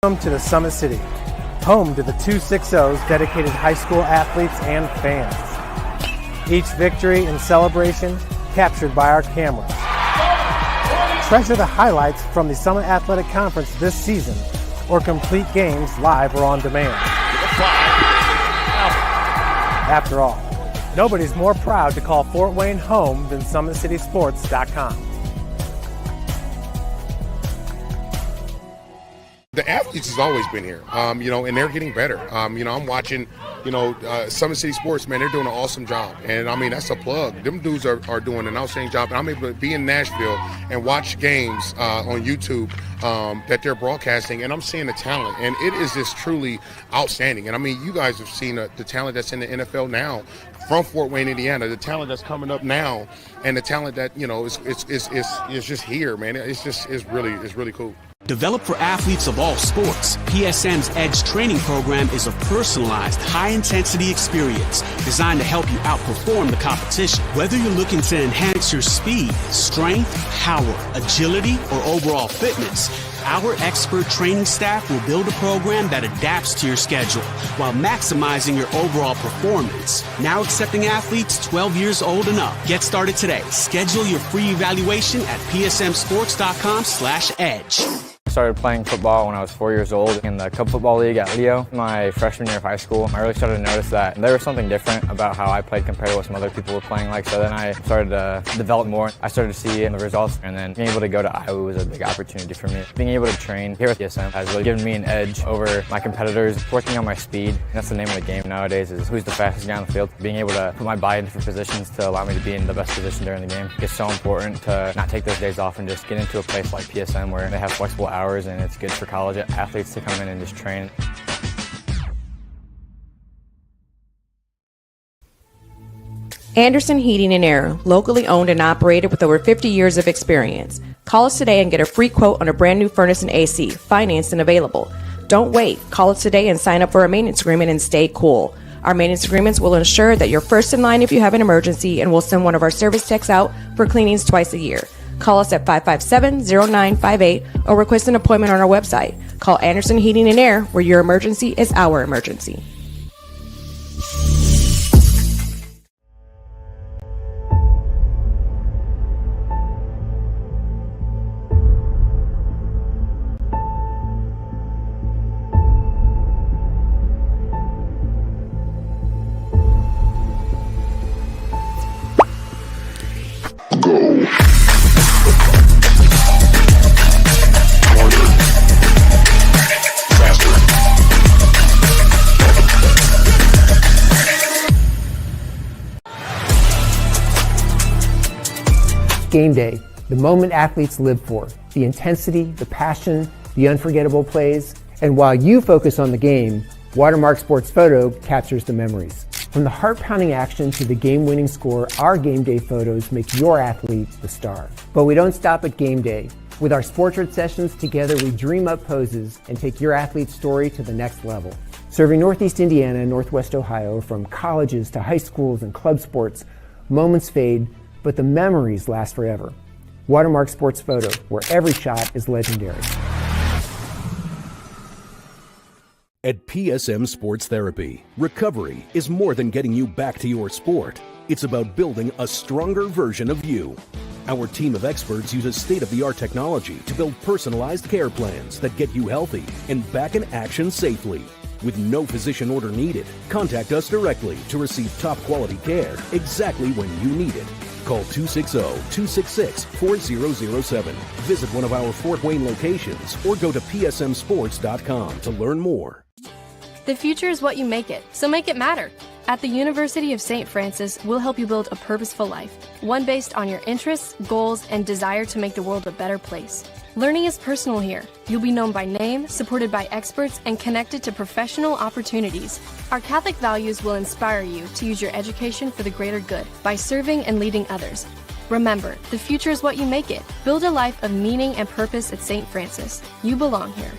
Welcome to the Summit City, home to the 260's dedicated high school athletes and fans. Each victory and celebration captured by our cameras. Treasure the highlights from the Summit Athletic Conference this season, or complete games live or on demand. After all, nobody's more proud to call Fort Wayne home than SummitCitySports.com. The athletes has always been here, and they're getting better. I'm watching, Summit City Sports, man, they're doing an awesome job. And, that's a plug. Them dudes are doing an outstanding job. And I'm able to be in Nashville and watch games on YouTube that they're broadcasting, and I'm seeing the talent. And it is just truly outstanding. And, you guys have seen the talent that's in the NFL now from Fort Wayne, Indiana, the talent that's coming up now, and the talent that, is just here, man. It's really cool. Developed for athletes of all sports, PSM's Edge training program is a personalized, high-intensity experience designed to help you outperform the competition. Whether you're looking to enhance your speed, strength, power, agility, or overall fitness, our expert training staff will build a program that adapts to your schedule while maximizing your overall performance. Now accepting athletes 12 years old and up. Get started today. Schedule your free evaluation at psmsports.com/edge. I started playing football when I was 4 years old in the Cub Football League at Leo. My freshman year of high school, I really started to notice that there was something different about how I played compared to what some other people were playing like. So then I started to develop more. I started to see the results, and then being able to go to Iowa was a big opportunity for me. Being able to train here with PSM has really given me an edge over my competitors. Working on my speed, that's the name of the game nowadays, is who's the fastest guy on the field. Being able to put my body in different positions to allow me to be in the best position during the game. It's so important to not take those days off and just get into a place like PSM where they have flexible hours, and it's good for college athletes to come in and just train. Anderson Heating and Air, locally owned and operated with over 50 years of experience. Call us today and get a free quote on a brand new furnace and AC, financed and available. Don't wait. Call us today and sign up for a maintenance agreement and stay cool. Our maintenance agreements will ensure that you're first in line if you have an emergency, and we'll send one of our service techs out for cleanings twice a year. Call us at 557-0958 or request an appointment on our website. Call Anderson Heating and Air, where your emergency is our emergency. Game day, the moment athletes live for, the intensity, the passion, the unforgettable plays. And while you focus on the game, Watermark Sports Photo captures the memories. From the heart-pounding action to the game-winning score, our game day photos make your athlete the star. But we don't stop at game day. With our Sportrait sessions, together we dream up poses and take your athlete's story to the next level. Serving Northeast Indiana and Northwest Ohio, from colleges to high schools and club sports, moments fade, but the memories last forever. Watermark Sports Photo, where every shot is legendary. At PSM Sports Therapy, recovery is more than getting you back to your sport. It's about building a stronger version of you. Our team of experts uses state-of-the-art technology to build personalized care plans that get you healthy and back in action safely. With no physician order needed, contact us directly to receive top-quality care exactly when you need it. Call 260-266-4007. Visit one of our Fort Wayne locations or go to psmsports.com to learn more. The future is what you make it, so make it matter. At the University of St. Francis, we'll help you build a purposeful life, one based on your interests, goals, and desire to make the world a better place. Learning is personal here. You'll be known by name, supported by experts, and connected to professional opportunities. Our Catholic values will inspire you to use your education for the greater good by serving and leading others. Remember, the future is what you make it. Build a life of meaning and purpose at St. Francis. You belong here.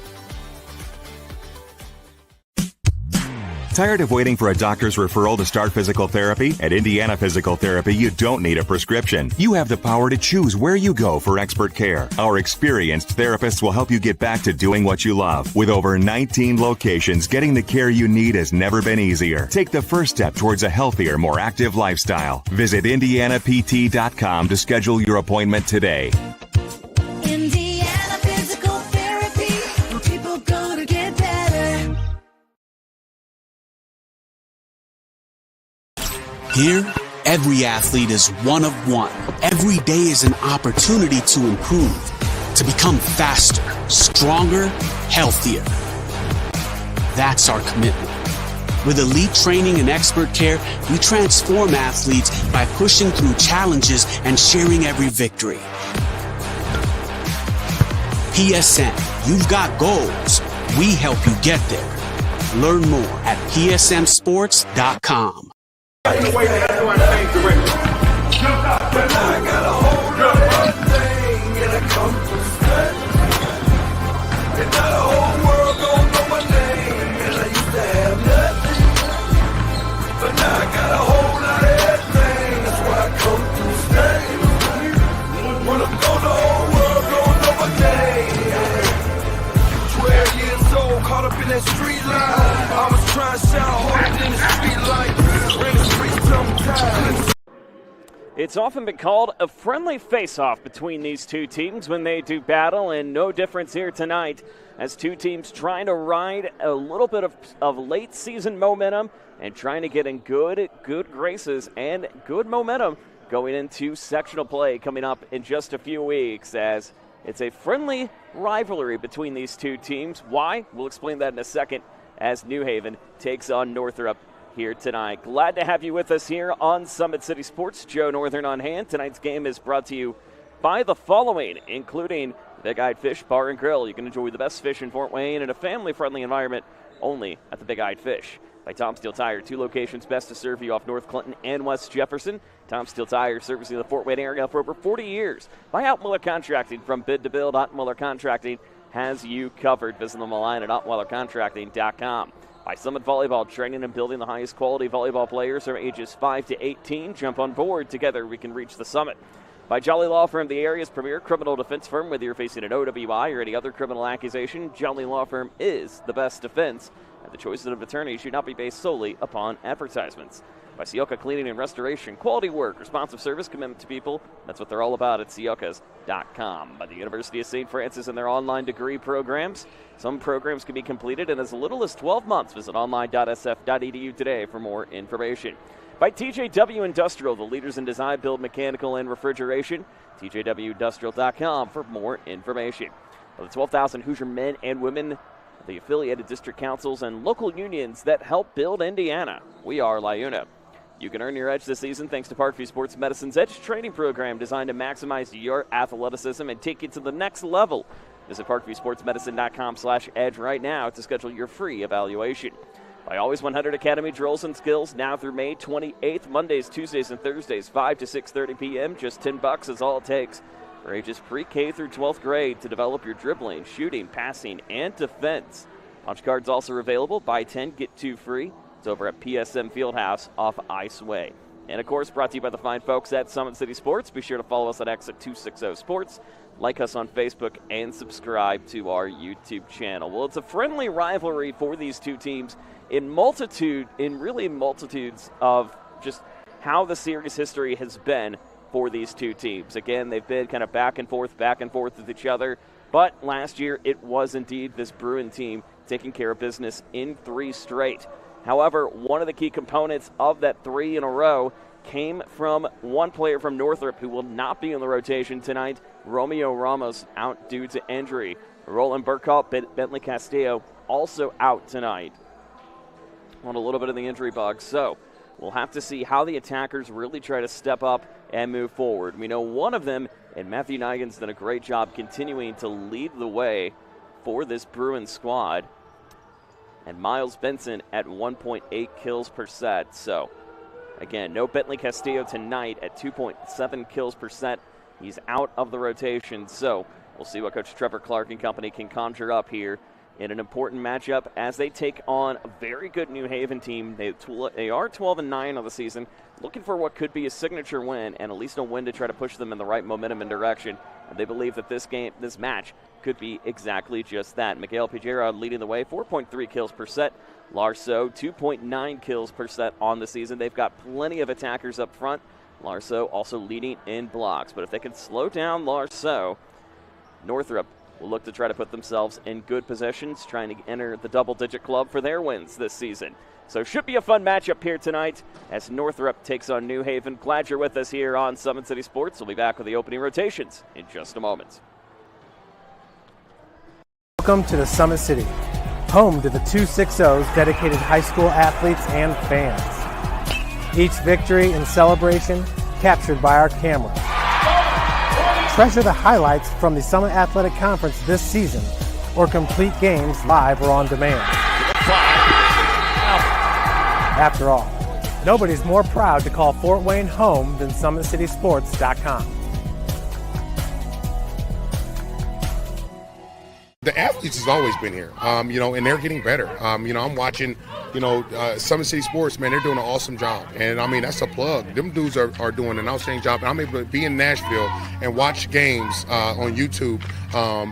Tired of waiting for a doctor's referral to start physical therapy? At Indiana Physical Therapy, you don't need a prescription. You have the power to choose where you go for expert care. Our experienced therapists will help you get back to doing what you love. With over 19 locations, getting the care you need has never been easier. Take the first step towards a healthier, more active lifestyle. Visit IndianaPT.com to schedule your appointment today. Indiana Physical Therapy, where people go to get better. Here, every athlete is one of one. Every day is an opportunity to improve, to become faster, stronger, healthier. That's our commitment. With elite training and expert care, we transform athletes by pushing through challenges and sharing every victory. PSN, you've got goals. We help you get there. Learn more at psmsports.com. It's often been called a friendly face-off between these two teams when they do battle, and no difference here tonight as two teams trying to ride a little bit of late-season momentum and trying to get in good graces and good momentum going into sectional play coming up in just a few weeks, as it's a friendly rivalry between these two teams. Why? We'll explain that in a second as New Haven takes on Northrop here tonight. Glad to have you with us here on Summit City Sports. Joe Northern on hand. Tonight's game is brought to you by the following, including Big Eyed Fish Bar and Grill. You can enjoy the best fish in Fort Wayne in a family-friendly environment only at the Big Eyed Fish. By Tom Steel Tire, 2 locations best to serve you off North Clinton and West Jefferson. Tom Steel Tire, servicing the Fort Wayne area for over 40 years. By Ottmuller Contracting, from bid to build, Ottmuller Contracting has you covered. Visit them online at ottmullercontracting.com. By Summit Volleyball, training and building the highest quality volleyball players from ages 5 to 18. Jump on board. Together we can reach the summit. By Jolly Law Firm, the area's premier criminal defense firm. Whether you're facing an OWI or any other criminal accusation, Jolly Law Firm is the best defense. And the choices of attorneys should not be based solely upon advertisements. By Sioka Cleaning and Restoration, quality work, responsive service, commitment to people. That's what they're all about at Siokas.com. By the University of St. Francis and their online degree programs. Some programs can be completed in as little as 12 months. Visit online.sf.edu today for more information. By TJW Industrial, the leaders in design, build, mechanical, and refrigeration. TJWindustrial.com for more information. By the 12,000 Hoosier men and women, the affiliated district councils, and local unions that help build Indiana. We are LiUNA. You can earn your edge this season thanks to Parkview Sports Medicine's Edge training program designed to maximize your athleticism and take you to the next level. Visit parkviewsportsmedicine.com/edge right now to schedule your free evaluation. By Always 100 Academy Drills and Skills, now through May 28th, Mondays, Tuesdays, and Thursdays, 5 to 6:30 p.m. Just $10 is all it takes for ages pre-K through 12th grade to develop your dribbling, shooting, passing, and defense. Punch cards also available. Buy 10, get 2 free. It's over at PSM Fieldhouse off Iceway. And, of course, brought to you by the fine folks at Summit City Sports. Be sure to follow us at X260 Sports, like us on Facebook, and subscribe to our YouTube channel. Well, it's a friendly rivalry for these two teams in multitudes of just how the series history has been for these two teams. Again, they've been kind of back and forth with each other. But last year, it was indeed this Bruin team taking care of business in 3 straight. However, one of the key components of that 3 in a row came from one player from Northrop who will not be in the rotation tonight. Romeo Ramos out due to injury. Roland Burkhalter, Bentley Castillo also out tonight on a little bit of the injury bug. So we'll have to see how the attackers really try to step up and move forward. We know one of them, and Matthew Nigan's done a great job continuing to lead the way for this Bruins squad. And Miles Benson at 1.8 kills per set. So, again, no Bentley Castillo tonight at 2.7 kills per set. He's out of the rotation. So, we'll see what Coach Trevor Clark and company can conjure up here in an important matchup as they take on a very good New Haven team. They are 12-9 on the season, looking for what could be a signature win and at least a win to try to push them in the right momentum and direction. And they believe that this match could be exactly just that. Miguel Pijera leading the way, 4.3 kills per set. Larso, 2.9 kills per set on the season. They've got plenty of attackers up front. Larso also leading in blocks. But if they can slow down Larso, Northrop will look to try to put themselves in good positions, trying to enter the double-digit club for their wins this season. So should be a fun matchup here tonight as Northrop takes on New Haven. Glad you're with us here on Summit City Sports. We'll be back with the opening rotations in just a moment. Welcome to the Summit City, home to the 260s dedicated high school athletes and fans. Each victory and celebration captured by our cameras. Treasure the highlights from the Summit Athletic Conference this season or complete games live or on demand. After all, nobody's more proud to call Fort Wayne home than SummitCitySports.com. The athletes has always been here, and they're getting better. I'm watching, Summit City Sports, man, they're doing an awesome job. And, that's a plug. Them dudes are doing an outstanding job. And I'm able to be in Nashville and watch games on YouTube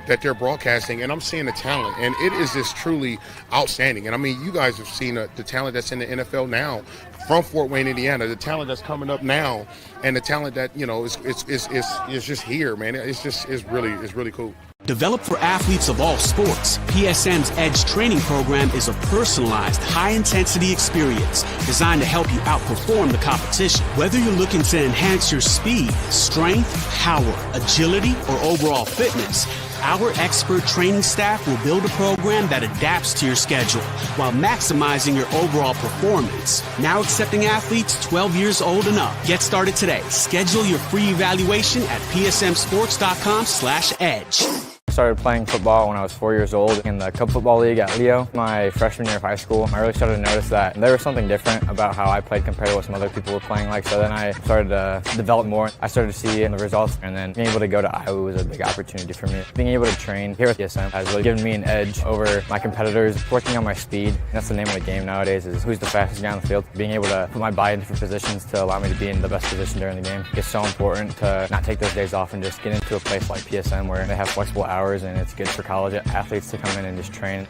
that they're broadcasting, and I'm seeing the talent. And it is just truly outstanding. And, you guys have seen the talent that's in the NFL now from Fort Wayne, Indiana, the talent that's coming up now, and the talent that, is just here, man. It's really cool. Developed for athletes of all sports, PSM's Edge training program is a personalized, high-intensity experience designed to help you outperform the competition. Whether you're looking to enhance your speed, strength, power, agility, or overall fitness, our expert training staff will build a program that adapts to your schedule while maximizing your overall performance. Now accepting athletes 12 years old and up. Get started today. Schedule your free evaluation at psmsports.com/edge. I started playing football when I was 4 years old in the Cup Football League at Leo. My freshman year of high school, I really started to notice that there was something different about how I played compared to what some other people were playing like. So then I started to develop more. I started to see the results, and then being able to go to Iowa was a big opportunity for me. Being able to train here at PSM has really given me an edge over my competitors. Working on my speed, that's the name of the game nowadays, is who's the fastest guy on the field. Being able to put my body in different positions to allow me to be in the best position during the game. It's so important to not take those days off and just get into a place like PSM where they have flexible hours, and it's good for college athletes to come in and just train.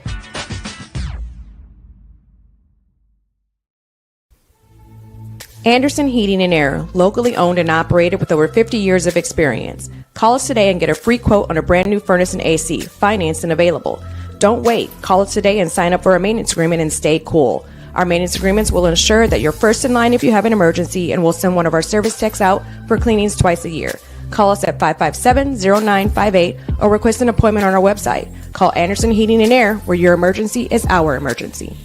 Anderson Heating and Air, locally owned and operated with over 50 years of experience. Call us today and get a free quote on a brand new furnace and AC, financed and available. Don't wait. Call us today and sign up for a maintenance agreement and stay cool. Our maintenance agreements will ensure that you're first in line if you have an emergency, and we'll send one of our service techs out for cleanings twice a year. Call us at 557-0958 or request an appointment on our website. Call Anderson Heating and Air, where your emergency is our emergency.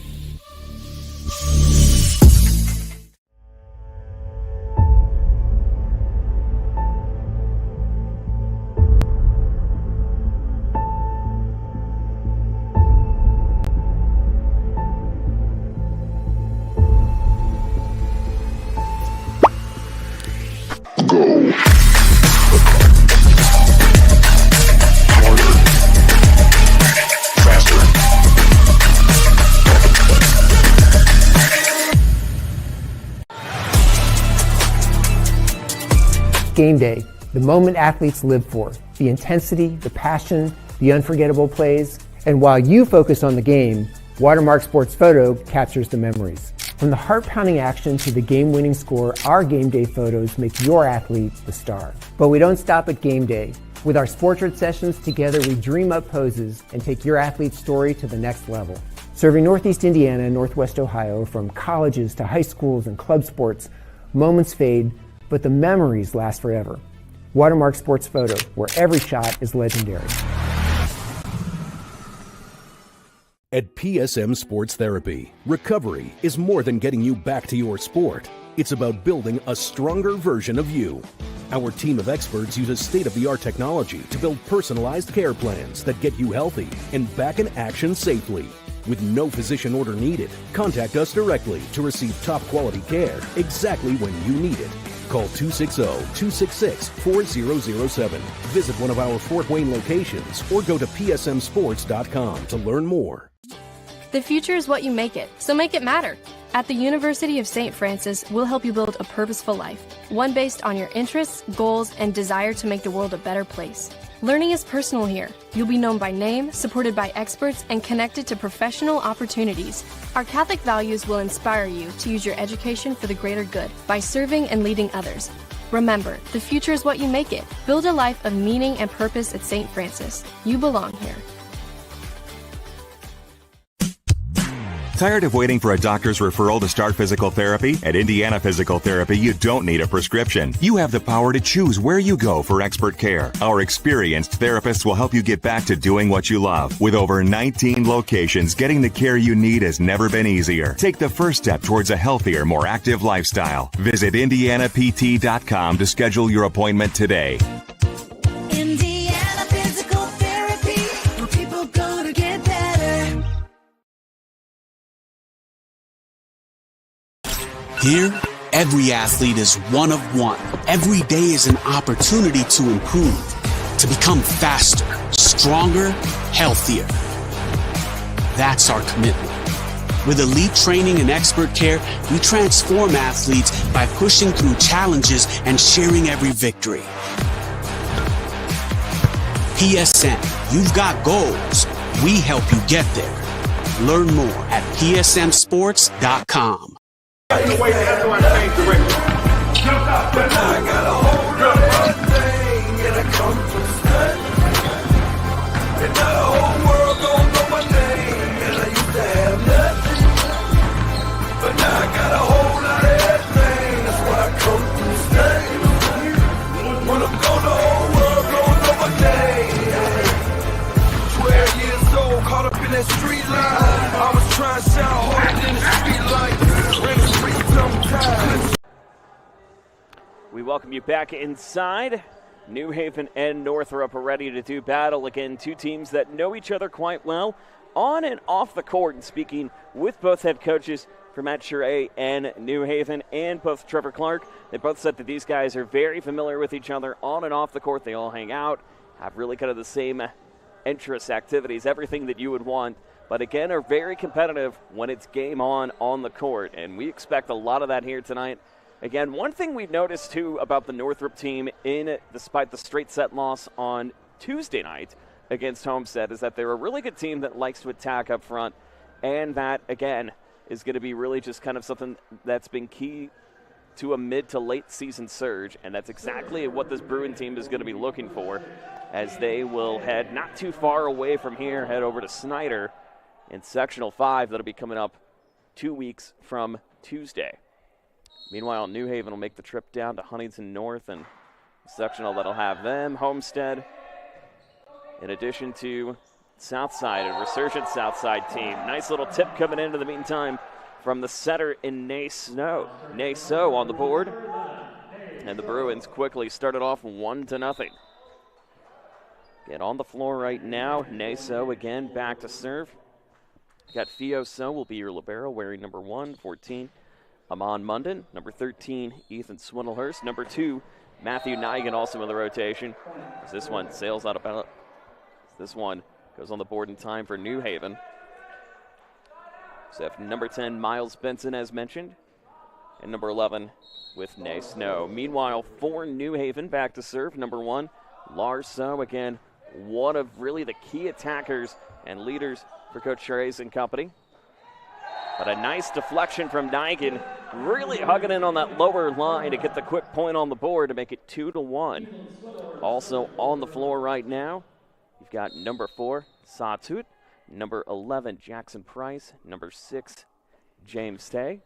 Game day, the moment athletes live for, the intensity, the passion, the unforgettable plays. And while you focus on the game, Watermark Sports Photo captures the memories. From the heart-pounding action to the game-winning score, our game day photos make your athlete the star. But we don't stop at game day. With our Sportrait sessions, together we dream up poses and take your athlete's story to the next level. Serving Northeast Indiana and Northwest Ohio, from colleges to high schools and club sports, moments fade, but the memories last forever. Watermark Sports Photo, where every shot is legendary. At PSM Sports Therapy, recovery is more than getting you back to your sport. It's about building a stronger version of you. Our team of experts uses state-of-the-art technology to build personalized care plans that get you healthy and back in action safely. With no physician order needed, contact us directly to receive top quality care exactly when you need it. Call 260-266-4007. Visit one of our Fort Wayne locations or go to psmsports.com to learn more. The future is what you make it, so make it matter. At the University of St. Francis, we'll help you build a purposeful life, one based on your interests, goals, and desire to make the world a better place. Learning is personal here. You'll be known by name, supported by experts, and connected to professional opportunities. Our Catholic values will inspire you to use your education for the greater good by serving and leading others. Remember, the future is what you make it. Build a life of meaning and purpose at St. Francis. You belong here. Tired of waiting for a doctor's referral to start physical therapy? At Indiana Physical Therapy, you don't need a prescription. You have the power to choose where you go for expert care. Our experienced therapists will help you get back to doing what you love. With over 19 locations, getting the care you need has never been easier. Take the first step towards a healthier, more active lifestyle. Visit IndianaPT.com to schedule your appointment today. Indiana Physical Therapy, where people go to get better. Here, every athlete is one of one. Every day is an opportunity to improve, to become faster, stronger, healthier. That's our commitment. With elite training and expert care, we transform athletes by pushing through challenges and sharing every victory. PSN, you've got goals. We help you get there. Learn more at psmsports.com. We welcome you back inside. New Haven and Northrop are ready to do battle. Again, two teams that know each other quite well on and off the court. And speaking with both head coaches for Matt Shure and New Haven and both Trevor Clark, they both said that these guys are very familiar with each other on and off the court. They all hang out, have really kind of the same interests, activities, everything that you would want. But again, are very competitive when it's game on the court. And we expect a lot of that here tonight. Again, one thing we've noticed, too, about the Northrop team, despite the straight set loss on Tuesday night against Homestead, is that they're a really good team that likes to attack up front. And that, again, is going to be really just kind of something that's been key to a mid to late season surge. And that's exactly what this Bruin team is going to be looking for, as they will head not too far away from here, head over to Snyder in Sectional 5. That'll be coming up 2 weeks from Tuesday. Meanwhile, New Haven will make the trip down to Huntington North, and sectional that'll have them, Homestead, in addition to Southside, a resurgent Southside team. Nice little tip coming in the meantime from the setter in Naso on the board. And the Bruins quickly started off 1-0. Get on the floor right now. Naso again back to serve. Got Fioso will be your libero, wearing number 1, 14. Amon Munden, number 13, Ethan Swindlehurst. Number 2, Matthew Nigan, also in the rotation. As this one sails out about. This one goes on the board in time for New Haven. So number 10, Miles Benson, as mentioned. And number 11 with Nay Snow. Meanwhile, for New Haven, back to serve. Number 1, Lars So, again, one of really the key attackers and leaders for Coach Charest and company. But a nice deflection from Nigan, really hugging in on that lower line to get the quick point on the board to make it 2-1. Also on the floor right now, you've got number 4, Satut, number 11, Jackson Price, number 6, James Tay,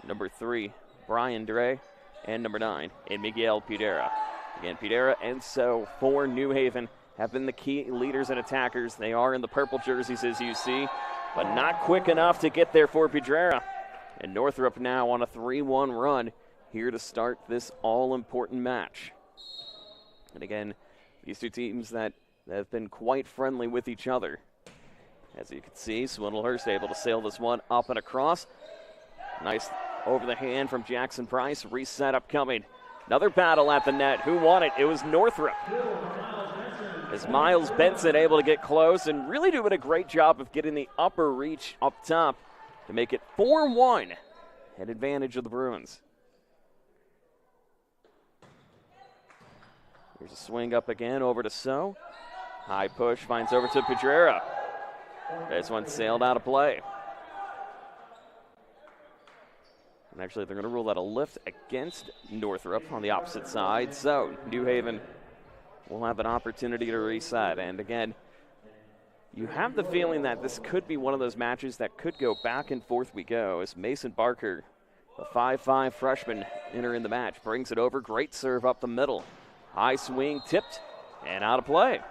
number 3, Brian Dre, and number 9, Miguel Pidera. Again, Pidera and So for New Haven have been the key leaders and attackers. They are in the purple jerseys, as you see, but not quick enough to get there for Pidera. And Northrop now on a 3-1 run here to start this all-important match. And again, these two teams that have been quite friendly with each other. As you can see, Swindlehurst able to sail this one up and across. Nice over the hand from Jackson Price. Reset upcoming. Another battle at the net. Who won it? It was Northrop. As Miles Benson able to get close and really doing a great job of getting the upper reach up top to make it 4-1 at advantage of the Bruins. Here's a swing up again over to So. High push finds over to Pedrera. This one sailed out of play. And actually, they're going to rule that a lift against Northrop on the opposite side. So New Haven will have an opportunity to reset. And again, you have the feeling that this could be one of those matches that could go back and forth we go as Mason Barker, the 5'5 freshman, entering the match, brings it over. Great serve up the middle. High swing, tipped, and out of play.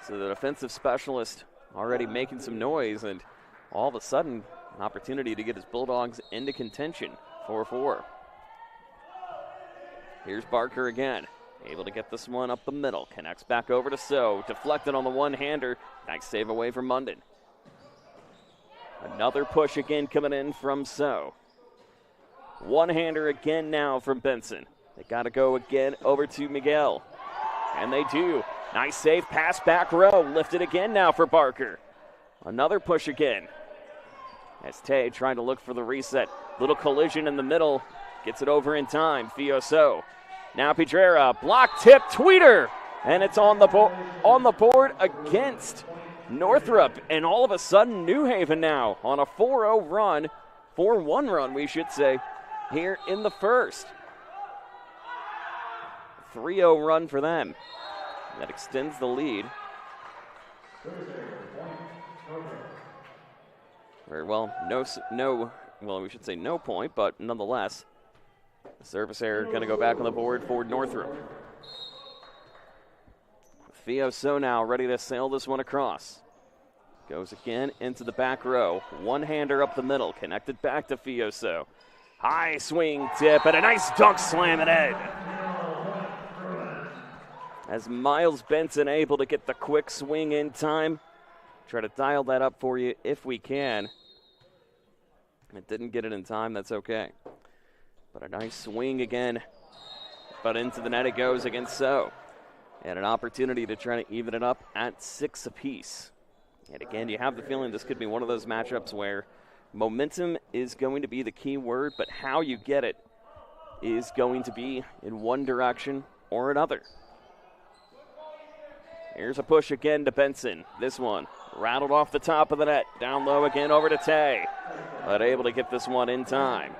So the defensive specialist already making some noise, and all of a sudden, an opportunity to get his Bulldogs into contention. 4-4. Here's Barker again. Able to get this one up the middle. Connects back over to So. Deflected on the one-hander. Nice save away from Munden. Another push again coming in from So. One-hander again now from Benson. They got to go again over to Miguel. And they do. Nice save. Pass back row. Lifted again now for Barker. Another push again. As Tay trying to look for the reset. Little collision in the middle. Gets it over in time. Fioso. Now Pedrera. Block tip. Tweeter. And it's on the board against Northrop. And all of a sudden, New Haven now on a 4-0 run. 4-1 run, we should say, here in the first. 3-0 run for them. That extends the lead. Very well, we should say no point, but nonetheless, the service error going to go back on the board for Northrop. Fioso now ready to sail this one across. Goes again into the back row. One-hander up the middle, connected back to Fioso. High swing tip and a nice dunk slam it in. As Miles Benson able to get the quick swing in time. Try to dial that up for you if we can. It didn't get it in time, that's okay. But a nice swing again. But into the net it goes against So. And an opportunity to try to even it up at 6 apiece. And again, you have the feeling this could be one of those matchups where momentum is going to be the key word, but how you get it is going to be in one direction or another. Here's a push again to Benson. This one rattled off the top of the net. Down low again over to Tay. But able to get this one in time.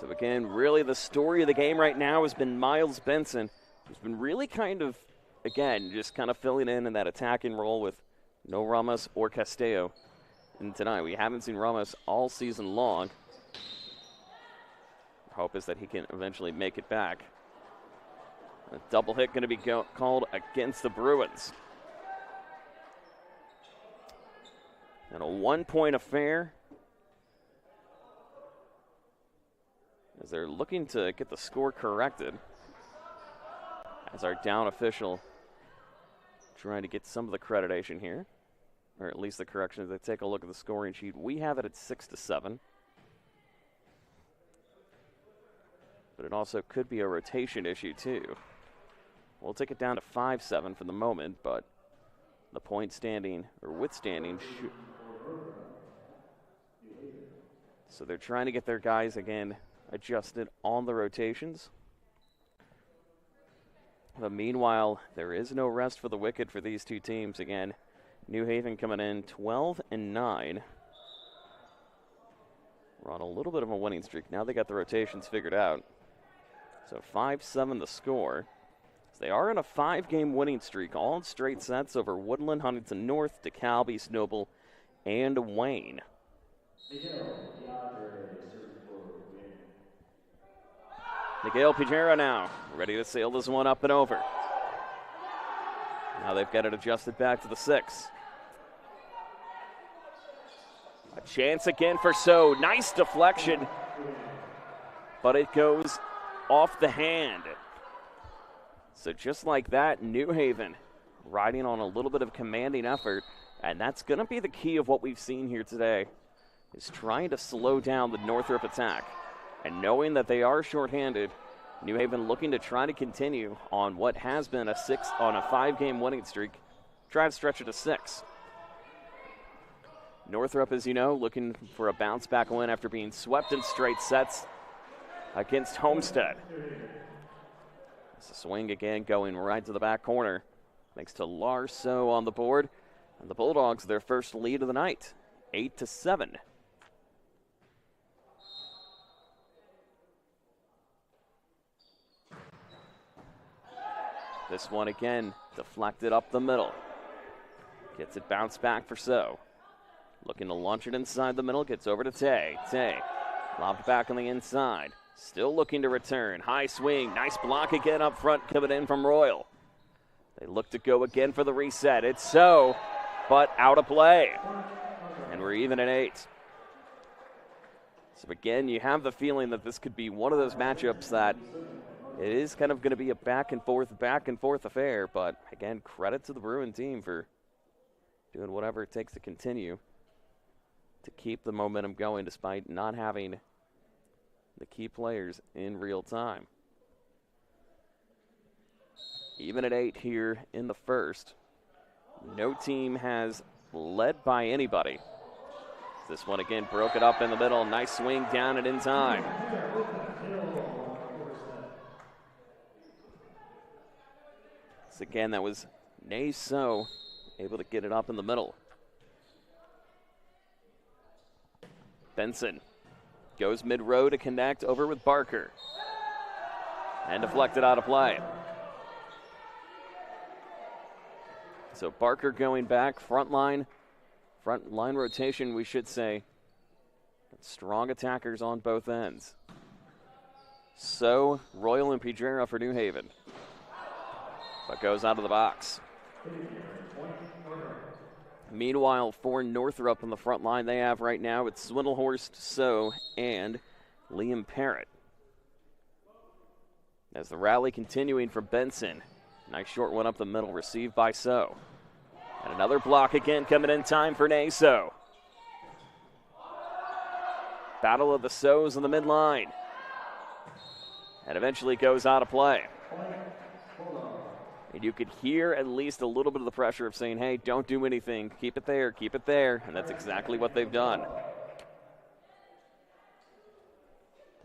So again, really the story of the game right now has been Miles Benson, who's been really kind of, again, just kind of filling in that attacking role with no Ramos or Castillo. And tonight, we haven't seen Ramos all season long. Our hope is that he can eventually make it back. A double hit going to be called against the Bruins. And a 1-point affair. As they're looking to get the score corrected. As our down official trying to get some of the accreditation here. Or at least the correction as they take a look at the scoring sheet. We have it at 6-7. But it also could be a rotation issue too. We'll take it down to 5-7 for the moment, but the point standing, or withstanding, so they're trying to get their guys, again, adjusted on the rotations. But meanwhile, there is no rest for the wicked for these two teams. Again, New Haven coming in 12-9. We're on a little bit of a winning streak. Now they got the rotations figured out. So 5-7 the score. They are in a 5-game winning streak, all in straight sets over Woodland, Huntington North, DeKalb, East Noble, and Wayne. Miguel Pijera now, ready to sail this one up and over. Now they've got it adjusted back to the 6. A chance again for So. Nice deflection, but it goes off the hand. So just like that, New Haven riding on a little bit of commanding effort And that's going to be the key of what we've seen here today, is trying to slow down the Northrop attack. And knowing that they are shorthanded, New Haven looking to try to continue on what has been a 5-game winning streak, try to stretch it to 6. Northrop, as you know, looking for a bounce-back win after being swept in straight sets against Homestead. It's a swing again going right to the back corner. Thanks to Larso on the board. And the Bulldogs, their first lead of the night, 8-7. This one again, deflected up the middle. Gets it bounced back for So. Looking to launch it inside the middle, gets over to Tay. Tay, lobbed back on the inside. Still looking to return. High swing, nice block again up front coming in from Royal. They look to go again for the reset. It's So, but out of play. And we're even at 8. So again, you have the feeling that this could be one of those matchups that it is kind of going to be a back and forth affair. But again, credit to the Bruin team for doing whatever it takes to continue to keep the momentum going despite not having the key players in real time. Even at 8 here in the first, no team has led by anybody. This one again broke it up in the middle. Nice swing down and in time. So again, that was So able to get it up in the middle. Benson goes mid-row to connect over with Barker. And deflected out of play. So Barker going back, front line rotation, we should say. Strong attackers on both ends. So Royal and Pedrera for New Haven. But goes out of the box. Meanwhile, for Northrop on the front line they have right now, it's Swindlehorst, So, and Liam Parrott. As the rally continuing from Benson. Nice short one up the middle, received by So. And another block again coming in time for So. Battle of the So's on the midline. And eventually goes out of play. And you could hear at least a little bit of the pressure of saying, hey, don't do anything. Keep it there, keep it there. And that's exactly what they've done.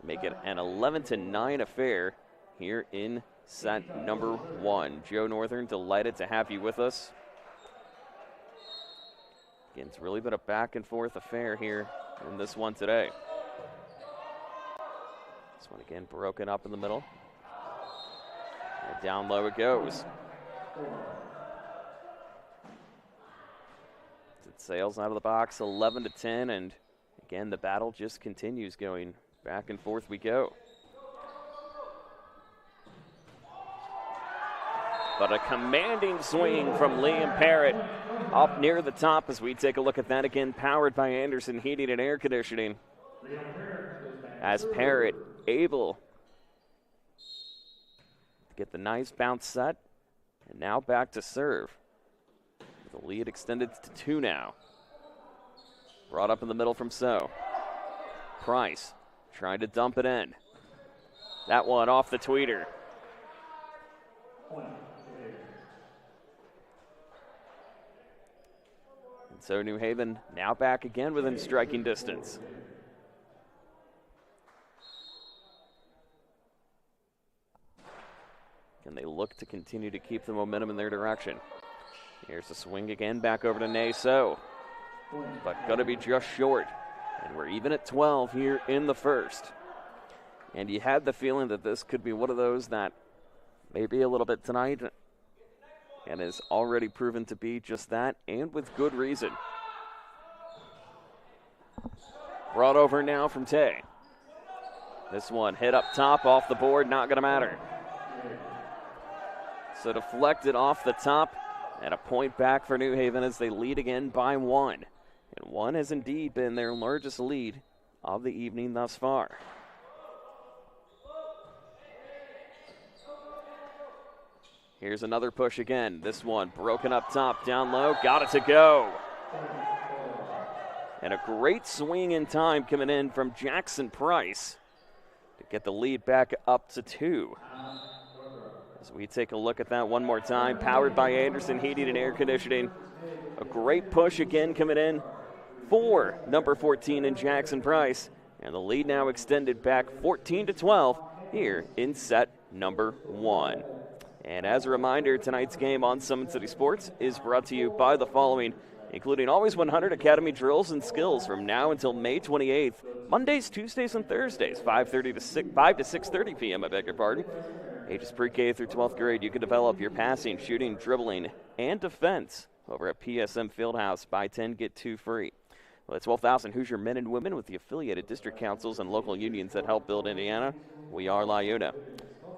Make it an 11-9 affair here in set number 1. Joe Northern, delighted to have you with us. Again, it's really been a back and forth affair here in this one today. This one again broken up in the middle. And down low it goes. It sails out of the box, 11-10, and again the battle just continues, going back and forth we go. But a commanding swing from Liam Parrott up near the top as we take a look at that again, powered by Anderson Heating and Air Conditioning. As Parrott able to get the nice bounce set, and now back to serve. The lead extended to 2 now. Brought up in the middle from So. Price trying to dump it in. That one off the tweeter. And so New Haven now back again within striking distance. And they look to continue to keep the momentum in their direction. Here's the swing again, back over to So. But going to be just short. And we're even at 12 here in the first. And you had the feeling that this could be one of those that may be a little bit tonight, and has already proven to be just that, and with good reason. Brought over now from Tay. This one hit up top, off the board, not going to matter. So deflected off the top, and a point back for New Haven as they lead again by 1. And 1 has indeed been their largest lead of the evening thus far. Here's another push again. This one broken up top, down low, got it to go. And a great swing in time coming in from Jackson Price to get the lead back up to 2. As we take a look at that one more time, powered by Anderson Heating and Air Conditioning. A great push again coming in for number 14 in Jackson Price. And the lead now extended back 14-12 here in set number 1. And as a reminder, tonight's game on Summit City Sports is brought to you by the following, including Always 100 Academy drills and skills from now until May 28th, Mondays, Tuesdays, and Thursdays, 5 to 6:30 p.m., I beg your pardon. Ages pre-K through 12th grade, you can develop your passing, shooting, dribbling, and defense over at PSM Fieldhouse. Buy 10, get 2 free. Well, that's 12,000 Hoosier men and women with the affiliated district councils and local unions that help build Indiana. We are LiUNA.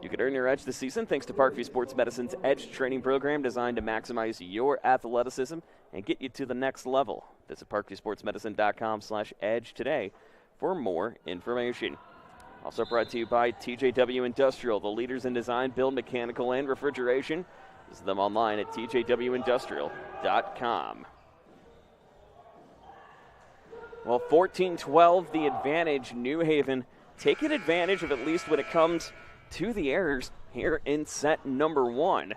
You can earn your edge this season thanks to Parkview Sports Medicine's Edge training program designed to maximize your athleticism and get you to the next level. Visit parkviewsportsmedicine.com/edge today for more information. Also brought to you by TJW Industrial, the leaders in design, build, mechanical, and refrigeration. Visit them online at tjwindustrial.com. Well, 14-12, the advantage. New Haven taking advantage of, at least when it comes to the errors here in set number 1,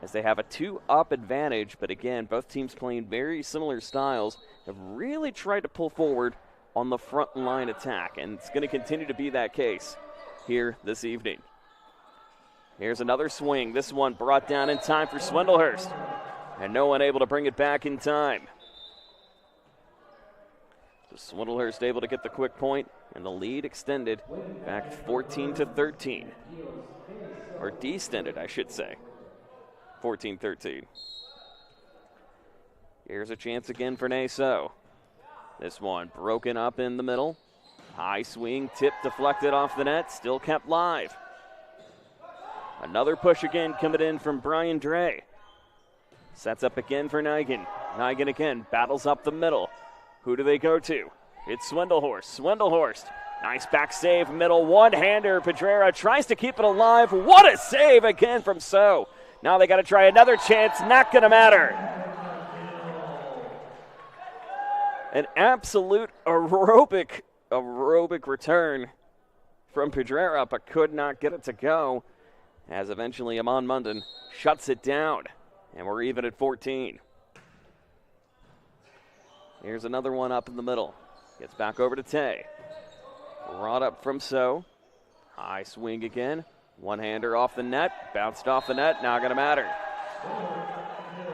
as they have a 2-up advantage. But again, both teams playing very similar styles, have really tried to pull forward on the front line attack, and it's going to continue to be that case here this evening. Here's another swing. This one brought down in time for Swindlehurst, and no one able to bring it back in time. So Swindlehurst able to get the quick point, and the lead extended back 14-13. Or descended, I should say. 14-13. Here's a chance again for Naso. This one broken up in the middle. High swing, tip deflected off the net, still kept live. Another push again coming in from Brian Dre. Sets up again for Nigan. Nigan again, battles up the middle. Who do they go to? It's Swindlehorst. Swindlehorst, nice back save, middle one-hander. Pedrera tries to keep it alive. What a save again from So. Now they got to try another chance, not going to matter. An absolute aerobic return from Pedrera, but could not get it to go, as eventually Amon Munden shuts it down, and we're even at 14. Here's another one up in the middle. Gets back over to Tay. Brought up from So. High swing again. One-hander off the net. Bounced off the net. Not going to matter.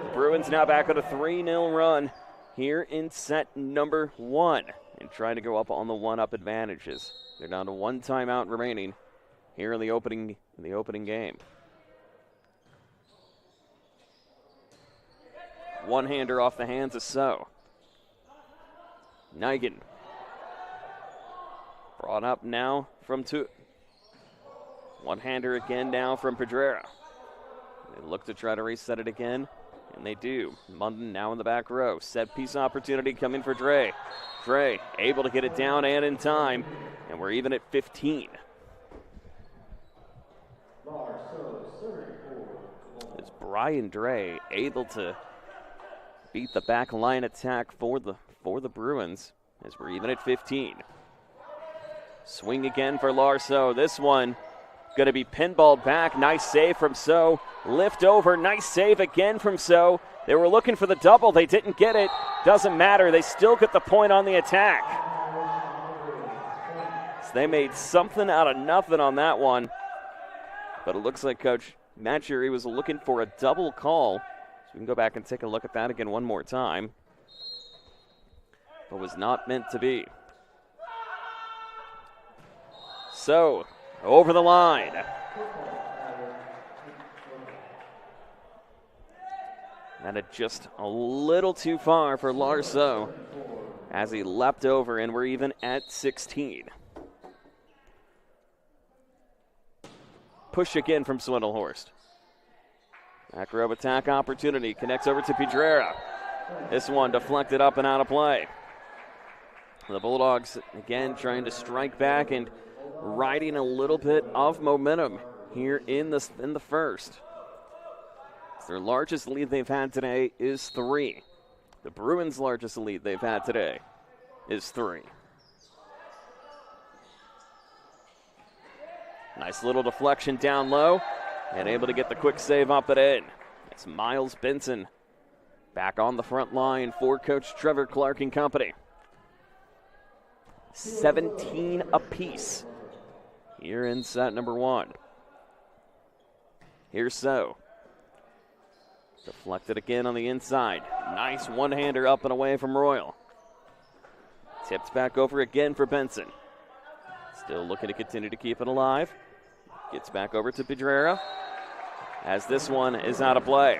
The Bruins now back on a 3-0 run here in set number 1, and trying to go up on the one-up advantages. They're down to 1 timeout remaining here in the opening game. One-hander off the hands of So. Nigan. Brought up now from 2. One-hander again now from Pedrera. They look to try to reset it again, and they do. Munden now in the back row. Set piece opportunity coming for Dre. Dre able to get it down and in time, and we're even at 15. It's Brian Dre able to beat the back line attack for the Bruins, as we're even at 15. Swing again for Larso. This one going to be pinballed back. Nice save from So. Lift over. Nice save again from So. They were looking for the double. They didn't get it. Doesn't matter. They still get the point on the attack. So they made something out of nothing on that one. But it looks like Coach Matt Jury was looking for a double call. So we can go back and take a look at that again one more time. But was not meant to be. So, over the line. And it just a little too far for Larso as he leapt over, and we're even at 16. Push again from Swindlehorst. Back row attack opportunity. Connects over to Pedrera. This one deflected up and out of play. The Bulldogs again trying to strike back and riding a little bit of momentum here in the first. Their largest lead they've had today is 3. The Bruins' largest lead they've had today is 3. Nice little deflection down low and able to get the quick save up and in. It's Miles Benson back on the front line for Coach Trevor Clark and company. 17 apiece here in set number 1. Here's So. Deflected again on the inside. Nice one-hander up and away from Royal. Tipped back over again for Benson. Still looking to continue to keep it alive. Gets back over to Pedrera as this one is out of play.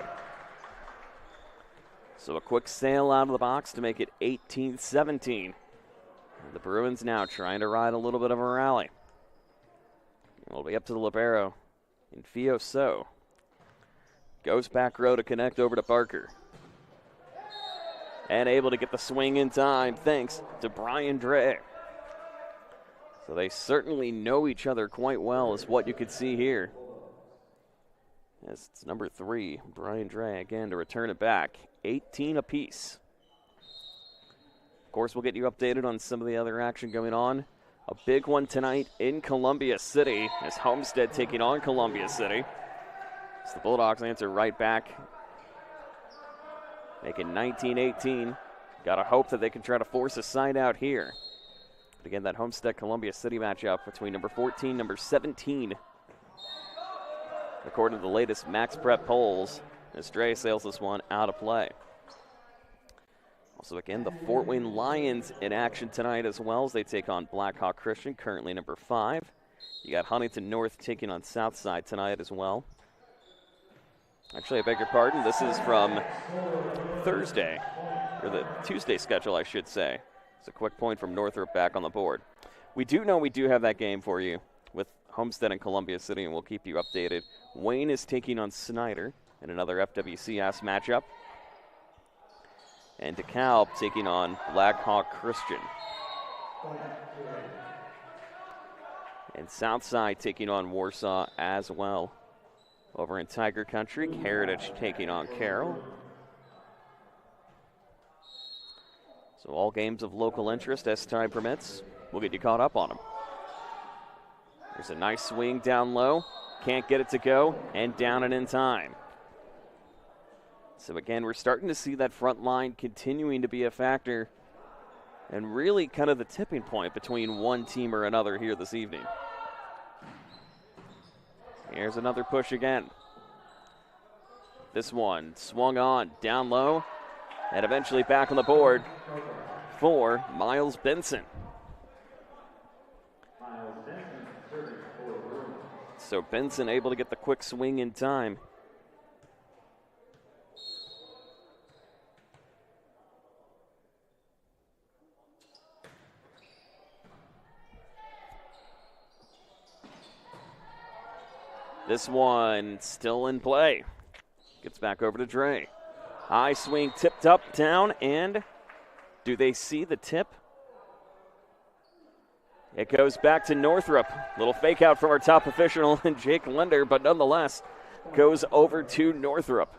So a quick sail out of the box to make it 18-17. The Bruins now trying to ride a little bit of a rally. It'll be up to the libero in Fio So. Goes back row to connect over to Barker. And able to get the swing in time thanks to Brian Dre. So they certainly know each other quite well is what you could see here. Yes, it's number 3, Brian Dre again to return it back. 18 apiece. Of course, we'll get you updated on some of the other action going on. A big one tonight in Columbia City as Homestead taking on Columbia City. So the Bulldogs answer right back, making 19-18. Got to hope that they can try to force a side out here. But again, that Homestead-Columbia City matchup between number 14, number 17. According to the latest Max Prep polls, Estrella sails this one out of play. Also, again, the Fort Wayne Lions in action tonight as well as they take on Blackhawk Christian, currently number 5. You got Huntington North taking on Southside tonight as well. Actually, I beg your pardon. This is from Thursday, or the Tuesday schedule, I should say. It's a quick point from Northrop back on the board. We do know we do have that game for you with Homestead and Columbia City, and we'll keep you updated. Wayne is taking on Snyder in another FWCS matchup. And DeKalb taking on Blackhawk Christian. And Southside taking on Warsaw as well. Over in Tiger Country, Heritage taking on Carroll. So all games of local interest as time permits. We'll get you caught up on them. There's a nice swing down low. Can't get it to go, and down and in time. So again, we're starting to see that front line continuing to be a factor and really kind of the tipping point between one team or another here this evening. Here's another push again. This one swung on down low and eventually back on the board for Miles Benson. So Benson able to get the quick swing in time. This one still in play. Gets back over to Dre. High swing tipped up, down, and do they see the tip? It goes back to Northrop. Little fake out from our top official, Jake Linder, but nonetheless goes over to Northrop.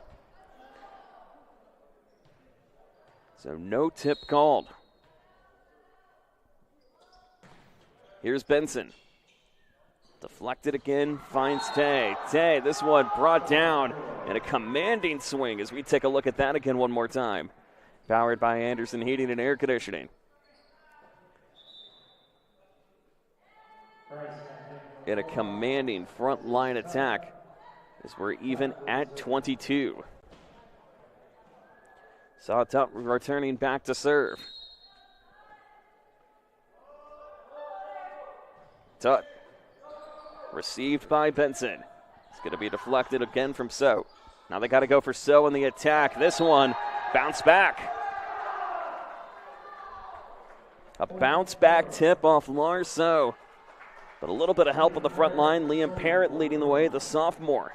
So no tip called. Here's Benson. Deflected again, finds Tay. Tay, this one brought down, and a commanding swing as we take a look at that again one more time. Powered by Anderson Heating and Air Conditioning. In a commanding front line attack as we're even at 22. Saw Tut returning back to serve. Tut. Received by Benson. It's going to be deflected again from So. Now they got to go for So in the attack. This one bounced back. A bounce back tip off Lars So. But a little bit of help on the front line. Liam Parrott leading the way, the sophomore.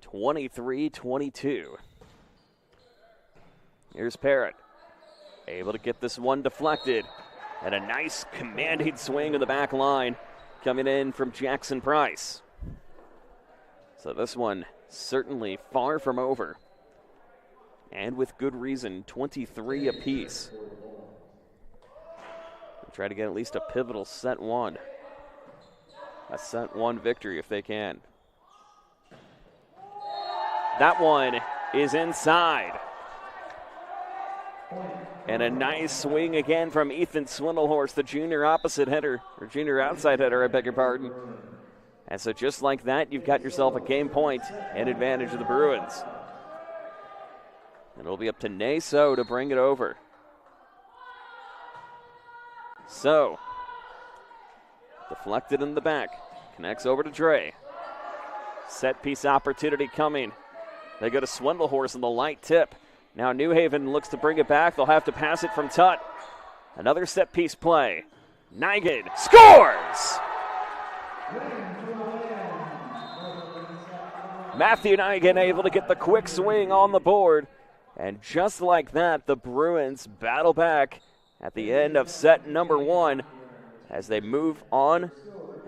(23-22). Here's Parrott. Able to get this one deflected. And a nice commanding swing in the back line coming in from Jackson Price. So this one certainly far from over. And with good reason, 23 apiece. We'll try to get at least a pivotal set one. A set one victory if they can. That one is inside. And a nice swing again from Ethan Swindlehorse, the junior opposite hitter, or junior outside hitter, I beg your pardon. And so just like that, you've got yourself a game point and advantage of the Bruins. And it'll be up to Naso to bring it over. So, deflected in the back, connects over to Dre. Set piece opportunity coming. They go to Swindlehorse on the light tip. Now New Haven looks to bring it back. They'll have to pass it from Tutt. Another set piece play. Nigan scores! Matthew Nigan able to get the quick swing on the board. And just like that, the Bruins battle back at the end of set number one as they move on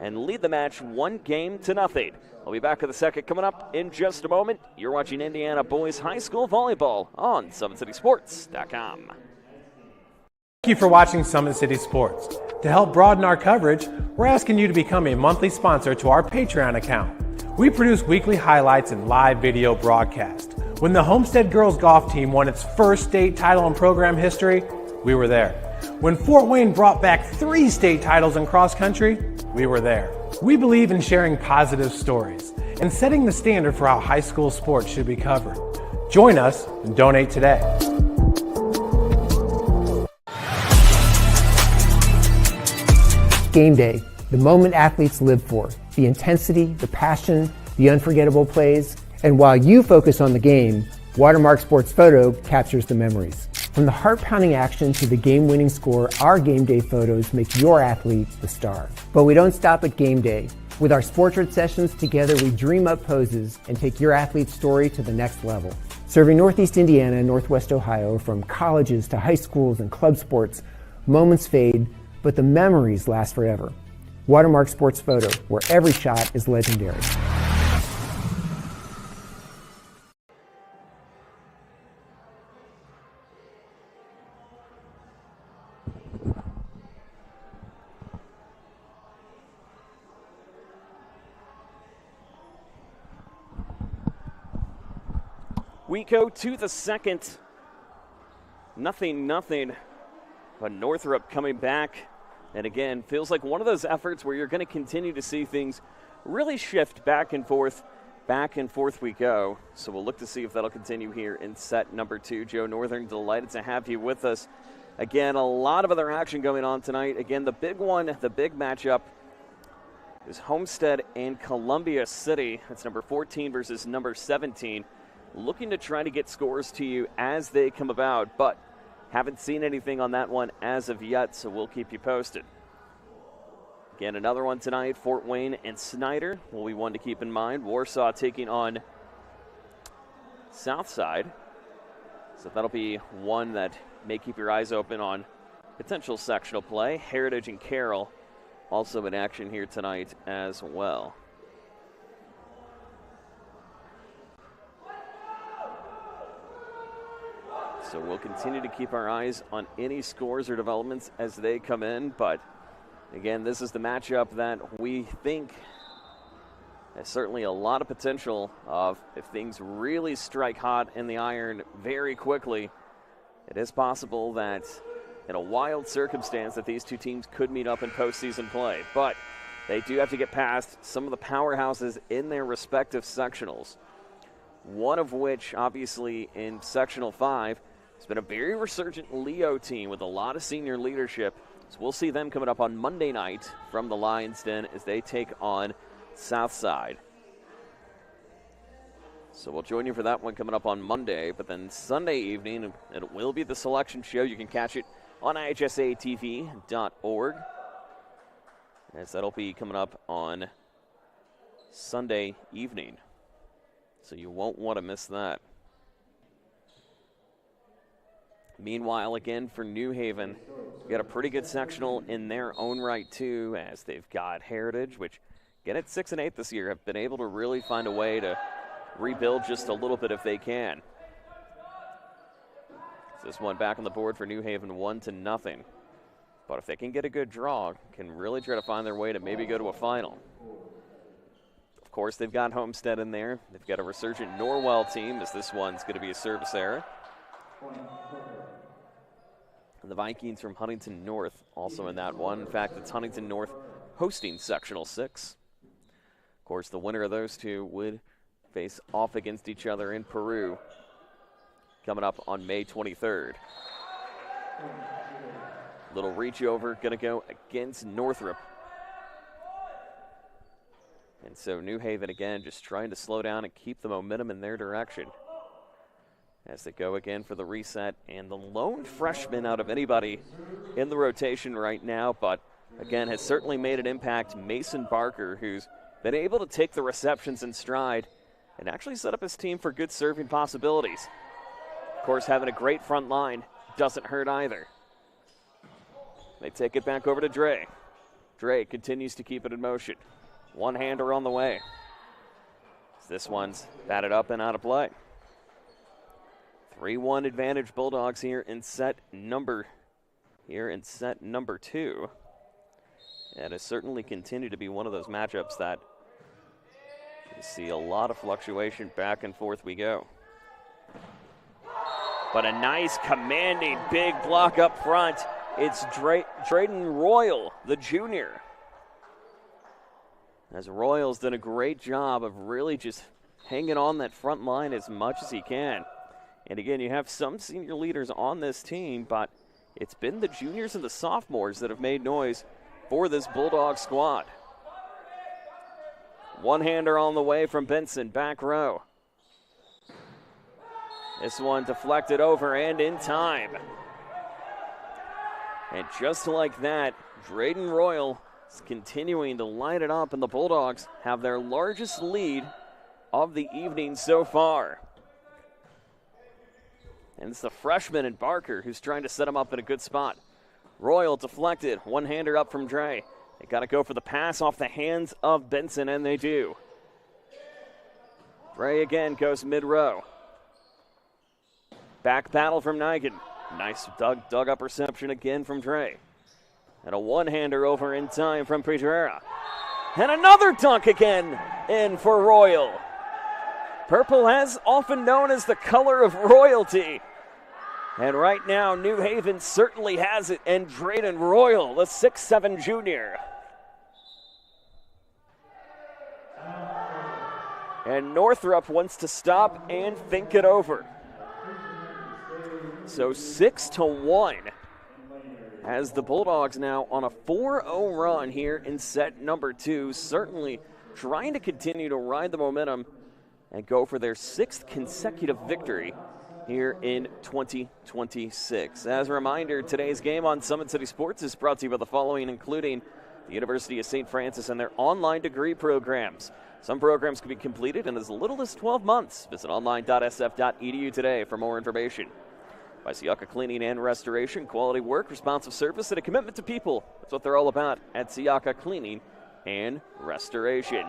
and lead the match 1-0. We'll be back with the second coming up in just a moment. You're watching Indiana Boys High School Volleyball on SummitCitySports.com. Thank you for watching Summit City Sports. To help broaden our coverage, we're asking you to become a monthly sponsor to our Patreon account. We produce weekly highlights and live video broadcast. When the Homestead girls golf team won its first state title in program history, we were there. When Fort Wayne brought back 3 state titles in cross country, we were there. We believe in sharing positive stories and setting the standard for how high school sports should be covered. Join us and donate today. Game day, the moment athletes live for, the intensity, the passion, the unforgettable plays, and while you focus on the game, Watermark Sports Photo captures the memories. From the heart-pounding action to the game-winning score, our game day photos make your athlete the star. But we don't stop at game day. With our Sportrait sessions together, we dream up poses and take your athlete's story to the next level. Serving Northeast Indiana and Northwest Ohio, from colleges to high schools and club sports, moments fade, but the memories last forever. Watermark Sports Photo, where every shot is legendary. We go to the second. 0-0. But Northrop coming back. And again, feels like one of those efforts where you're going to continue to see things really shift back and forth we go. So we'll look to see if that'll continue here in set number 2. Joe Northern, delighted to have you with us. Again, a lot of other action going on tonight. Again, the big one, the big matchup is Homestead and Columbia City. That's number 14 versus number 17. Looking to try to get scores to you as they come about, but haven't seen anything on that one as of yet, so we'll keep you posted. Again, another one tonight, Fort Wayne and Snyder will be one to keep in mind. Warsaw taking on Southside. So that'll be one that may keep your eyes open on potential sectional play. Heritage and Carroll also in action here tonight as well. So we'll continue to keep our eyes on any scores or developments as they come in. But again, this is the matchup that we think has certainly a lot of potential of, if things really strike hot in the iron very quickly, it is possible that in a wild circumstance that these two teams could meet up in postseason play. But they do have to get past some of the powerhouses in their respective sectionals. One of which, obviously, in Sectional 5, it's been a very resurgent Leo team with a lot of senior leadership. So we'll see them coming up on Monday night from the Lions Den as they take on Southside. So we'll join you for that one coming up on Monday. But then Sunday evening, it will be the selection show. You can catch it on IHSATV.org. As that'll be coming up on Sunday evening. So you won't want to miss that. Meanwhile, again, for New Haven, Got a pretty good sectional in their own right, too, as they've got Heritage, which, again, at 6-8 this year, have been able to really find a way to rebuild just a little bit if they can. This one back on the board for New Haven, 1-0. But if they can get a good draw, can really try to find their way to maybe go to a final. Of course, they've got Homestead in there. They've got a resurgent Norwell team, as this one's going to be a service error. And the Vikings from Huntington North also in that one. In fact, it's Huntington North hosting Sectional 6. Of course, the winner of those two would face off against each other in Peru coming up on May 23rd. Little reach over, going to go against Northrop. And so New Haven, again, just trying to slow down and keep the momentum in their direction as they go again for the reset. And the lone freshman out of anybody in the rotation right now, but again, has certainly made an impact, Mason Barker, who's been able to take the receptions in stride and actually set up his team for good serving possibilities. Of course, having a great front line doesn't hurt either. They take it back over to Dre. Dre continues to keep it in motion. One-hander on the way. This one's batted up and out of play. 3-1 advantage Bulldogs here in set number 2. And has certainly continued to be one of those matchups that you see a lot of fluctuation. Back and forth we go. But a nice commanding big block up front. It's Drayden Royal, the junior. As Royal's done a great job of really just hanging on that front line as much as he can. And again, you have some senior leaders on this team, but it's been the juniors and the sophomores that have made noise for this Bulldog squad. One-hander on the way from Benson, back row. This one deflected over and in time. And just like that, Drayden Royal is continuing to light it up, and the Bulldogs have their largest lead of the evening so far. And it's the freshman in Barker who's trying to set him up in a good spot. Royal deflected, one-hander up from Dre. They got to go for the pass off the hands of Benson, and they do. Dre again goes mid-row. Back battle from Nigan. Nice dug up reception again from Dre. And a one-hander over in time from Pedrera. And another dunk again in for Royal. Purple has often known as the color of royalty. And right now, New Haven certainly has it. And Drayden Royal, the 6'7 junior. And Northrop wants to stop and think it over. So 6-1 as the Bulldogs now on a 4-0 run here in set number 2. Certainly trying to continue to ride the momentum and go for their 6th consecutive victory here in 2026. As a reminder, today's game on Summit City Sports is brought to you by the following, including the University of St. Francis and their online degree programs. Some programs can be completed in as little as 12 months. Visit online.sf.edu today for more information. By Siaka Cleaning and Restoration, quality work, responsive service, and a commitment to people. That's what they're all about at Siaka Cleaning and Restoration.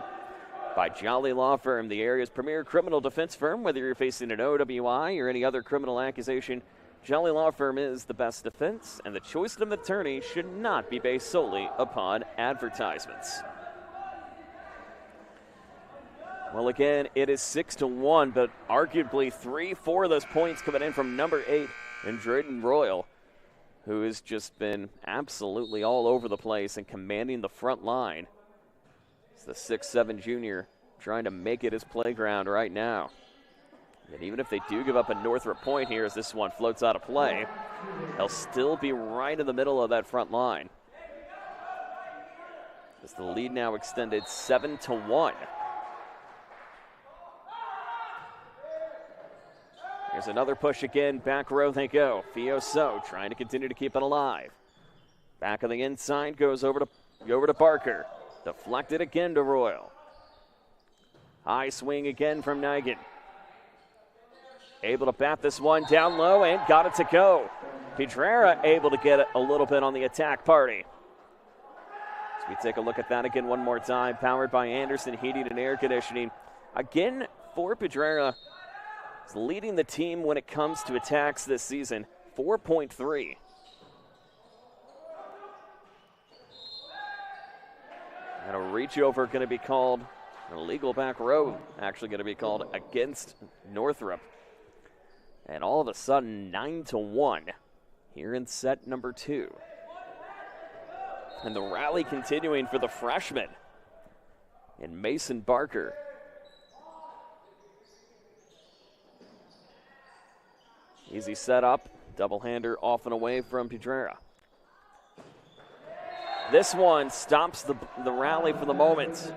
By Jolly Law Firm, the area's premier criminal defense firm. Whether you're facing an OWI or any other criminal accusation, Jolly Law Firm is the best defense, and the choice of an attorney should not be based solely upon advertisements. Well, again, it is 6-1, but arguably 3-4 of those points coming in from number 8 and Drayden Royal, who has just been absolutely all over the place and commanding the front line. It's the 6'7 junior trying to make it his playground right now. And even if they do give up a Northrop point here as this one floats out of play, they'll still be right in the middle of that front line. As the lead now extended 7-1. Here's another push again. Back row they go. Fioso trying to continue to keep it alive. Back on the inside goes over to Barker. Deflected again to Royal. High swing again from Nigan. Able to bat this one down low and got it to go. Pedrera able to get a little bit on the attack party. As we take a look at that again one more time, powered by Anderson Heating and Air Conditioning. Again, for Pedrera, is leading the team when it comes to attacks this season, 4.3. And a reach over going to be called, an illegal back row actually going to be called against Northrop. And all of a sudden, 9-1 here in set number 2. And the rally continuing for the freshman in Mason Barker. Easy setup, double-hander off and away from Pedrera. This one stops the rally for the moment,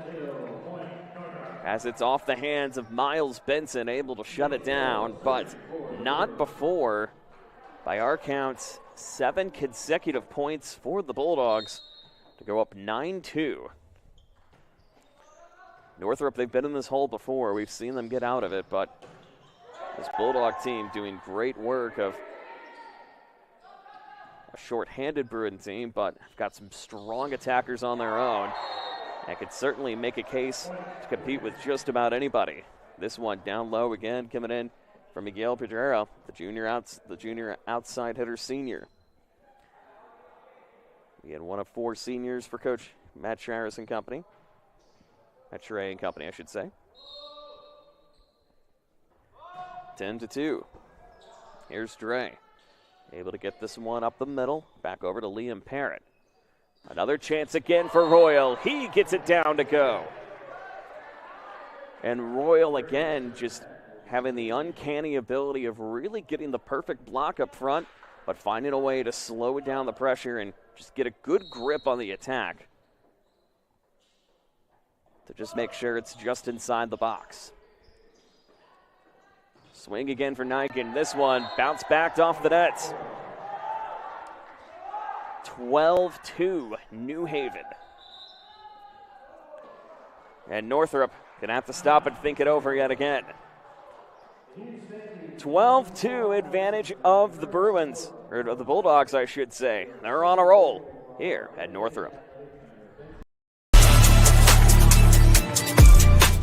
as it's off the hands of Miles Benson, able to shut it down, but not before, by our counts, 7 consecutive points for the Bulldogs to go up 9-2. Northrop, they've been in this hole before. We've seen them get out of it, but this Bulldog team doing great work of a short-handed Bruin team, but got some strong attackers on their own and could certainly make a case to compete with just about anybody. This one down low again, coming in from Miguel Pedrera, the junior outside hitter senior. We had one of 4 seniors for Coach Matt Charras and company. Matt Charras and company, I should say. 10-2. Here's Dre. Able to get this one up the middle. Back over to Liam Parrott. Another chance again for Royal. He gets it down to go. And Royal again just having the uncanny ability of really getting the perfect block up front, but finding a way to slow down the pressure and just get a good grip on the attack to just make sure it's just inside the box. Swing again for Niken. This one bounced back off the net. 12-2 New Haven. And Northrop gonna have to stop and think it over yet again. 12-2 advantage of the Bruins, or of the Bulldogs, I should say. They're on a roll here at Northrop.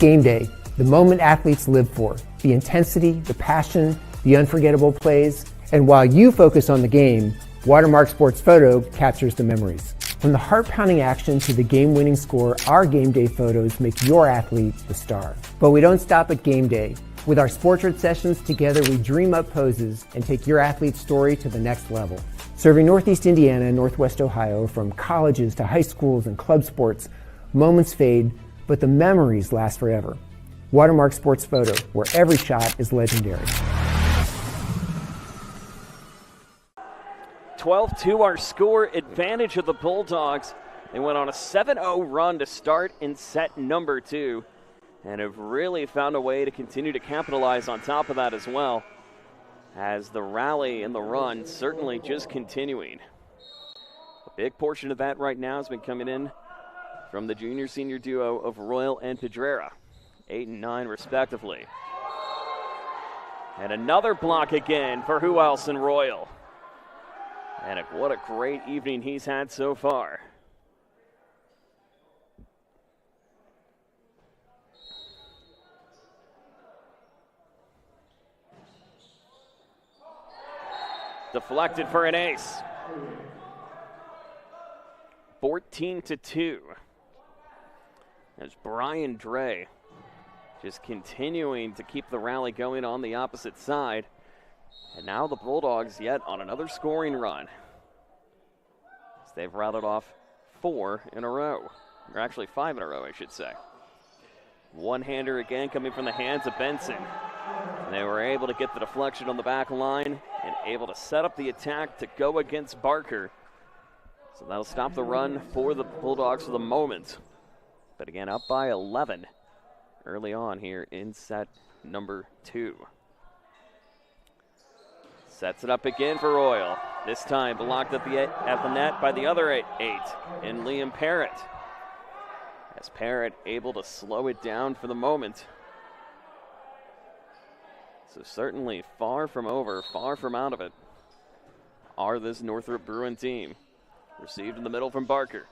Game day, the moment athletes live for, the intensity, the passion, the unforgettable plays. And while you focus on the game, Watermark Sports Photo captures the memories. From the heart-pounding action to the game-winning score, our game day photos make your athlete the star. But we don't stop at game day. With our Sportrait sessions, together we dream up poses and take your athlete's story to the next level. Serving Northeast Indiana and Northwest Ohio, from colleges to high schools and club sports, moments fade, but the memories last forever. Watermark Sports Photo, where every shot is legendary. 12-2 our score advantage of the Bulldogs. They went on a 7-0 run to start in set number 2 and have really found a way to continue to capitalize on top of that as well, as the rally and the run certainly just continuing. A big portion of that right now has been coming in from the junior-senior duo of Royal and Pedrera, 8 and 9 respectively. And another block again for who else in Royal. And what a great evening he's had so far. Deflected for an ace. 14-2. As Brian Dre just continuing to keep the rally going on the opposite side. And now the Bulldogs yet on another scoring run. As they've routed off 4 in a row. Or actually 5 in a row, I should say. One-hander again coming from the hands of Benson. And they were able to get the deflection on the back line and able to set up the attack to go against Barker. So that'll stop the run for the Bulldogs for the moment. But again, up by 11 early on here in set number 2. Sets it up again for Royal. This time blocked at the net by the other 8 in Liam Parrott. As Parrott able to slow it down for the moment. So certainly far from over, far from out of it. are this Northrop Bruin team. Received in the middle from Barker.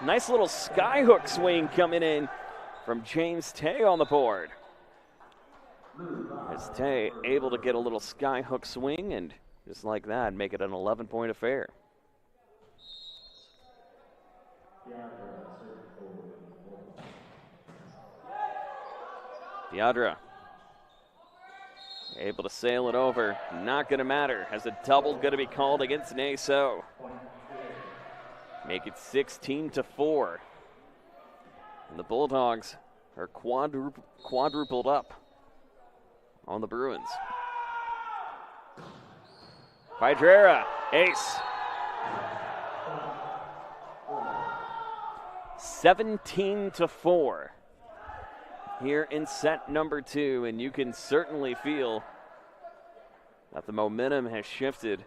Nice little skyhook swing coming in from James Tay on the board. As Tay able to get a little skyhook swing and just like that make it an 11-point affair. Diadra able to sail it over. Not going to matter as a double going to be called against Naso. Make it 16-4. And the Bulldogs are quadrupled up on the Bruins. Pydrera, ace. 17-4 here in set number 2, and you can certainly feel that the momentum has shifted.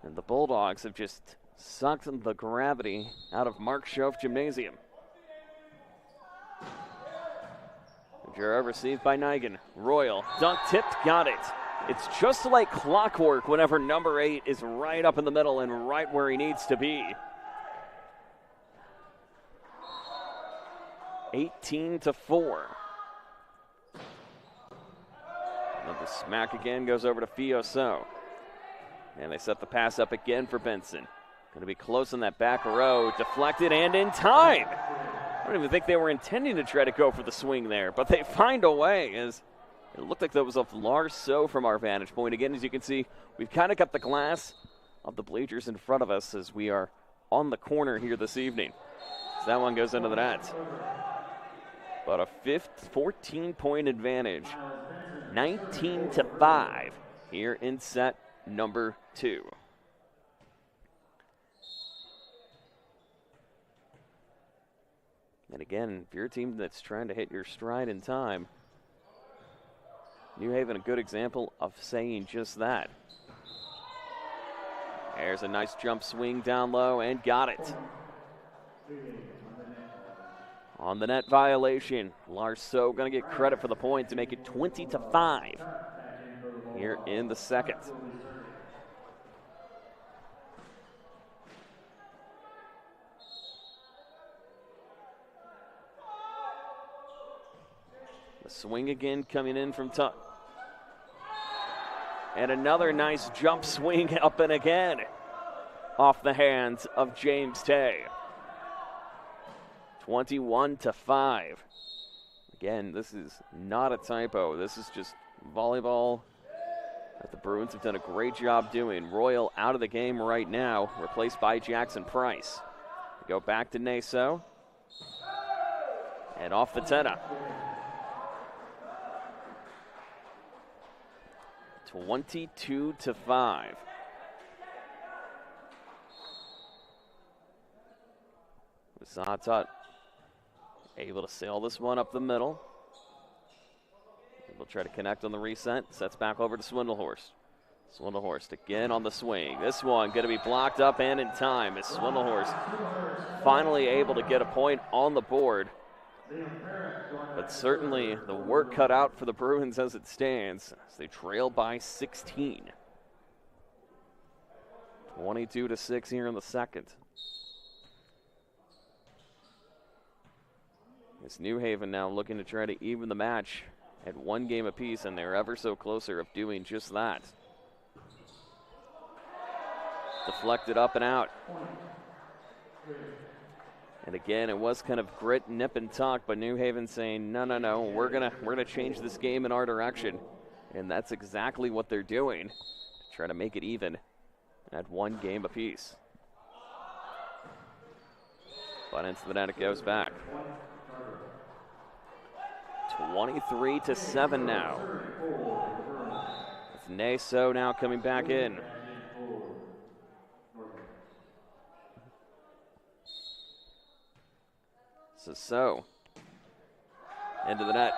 And the Bulldogs have just sucked the gravity out of Mark Schoaf Gymnasium. Pydrera received by Nigan. Royal, dunk tipped, got it. It's just like clockwork whenever number 8 is right up in the middle and right where he needs to be. 18-4. And the smack again goes over to Fioso. And they set the pass up again for Benson. Going to be close on that back row. Deflected and in time. I don't even think they were intending to try to go for the swing there, but they find a way. As it looked like that was off Larso from our vantage point. Again, as you can see, we've kind of got the glass of the bleachers in front of us as we are on the corner here this evening. So that one goes into the net. But a 14-point advantage, 19-5 here in set number 2. And again, if you're a team that's trying to hit your stride in time, New Haven a good example of saying just that. There's a nice jump swing down low and got it. On the net violation, Larso going to get credit for the point to make it 20-5 here in the second. The swing again coming in from Tuck. And another nice jump swing up and again off the hands of James Tay. 21-5. Again, this is not a typo. This is just volleyball that the Bruins have done a great job doing. Royal out of the game right now, replaced by Jackson Price. We go back to Naso. And off the tenna. 22-5. Zatat able to sail this one up the middle. We'll try to connect on the reset. Sets back over to Swindlehorst. Swindlehorst again on the swing. This one going to be blocked up and in time as Swindlehorst finally able to get a point on the board. But certainly the work cut out for the Bruins as it stands as they trail by 16. 22-6 here in the second. It's New Haven now looking to try to even the match at 1 game apiece, and they're ever so closer of doing just that. Deflected up and out. And again, it was kind of grit, nip, and tuck, but New Haven saying, no, we're gonna change this game in our direction. And that's exactly what they're doing, to try to make it even at 1 game apiece. But into the net it goes back. 23-7 now. It's Naso now coming back in. So into the net.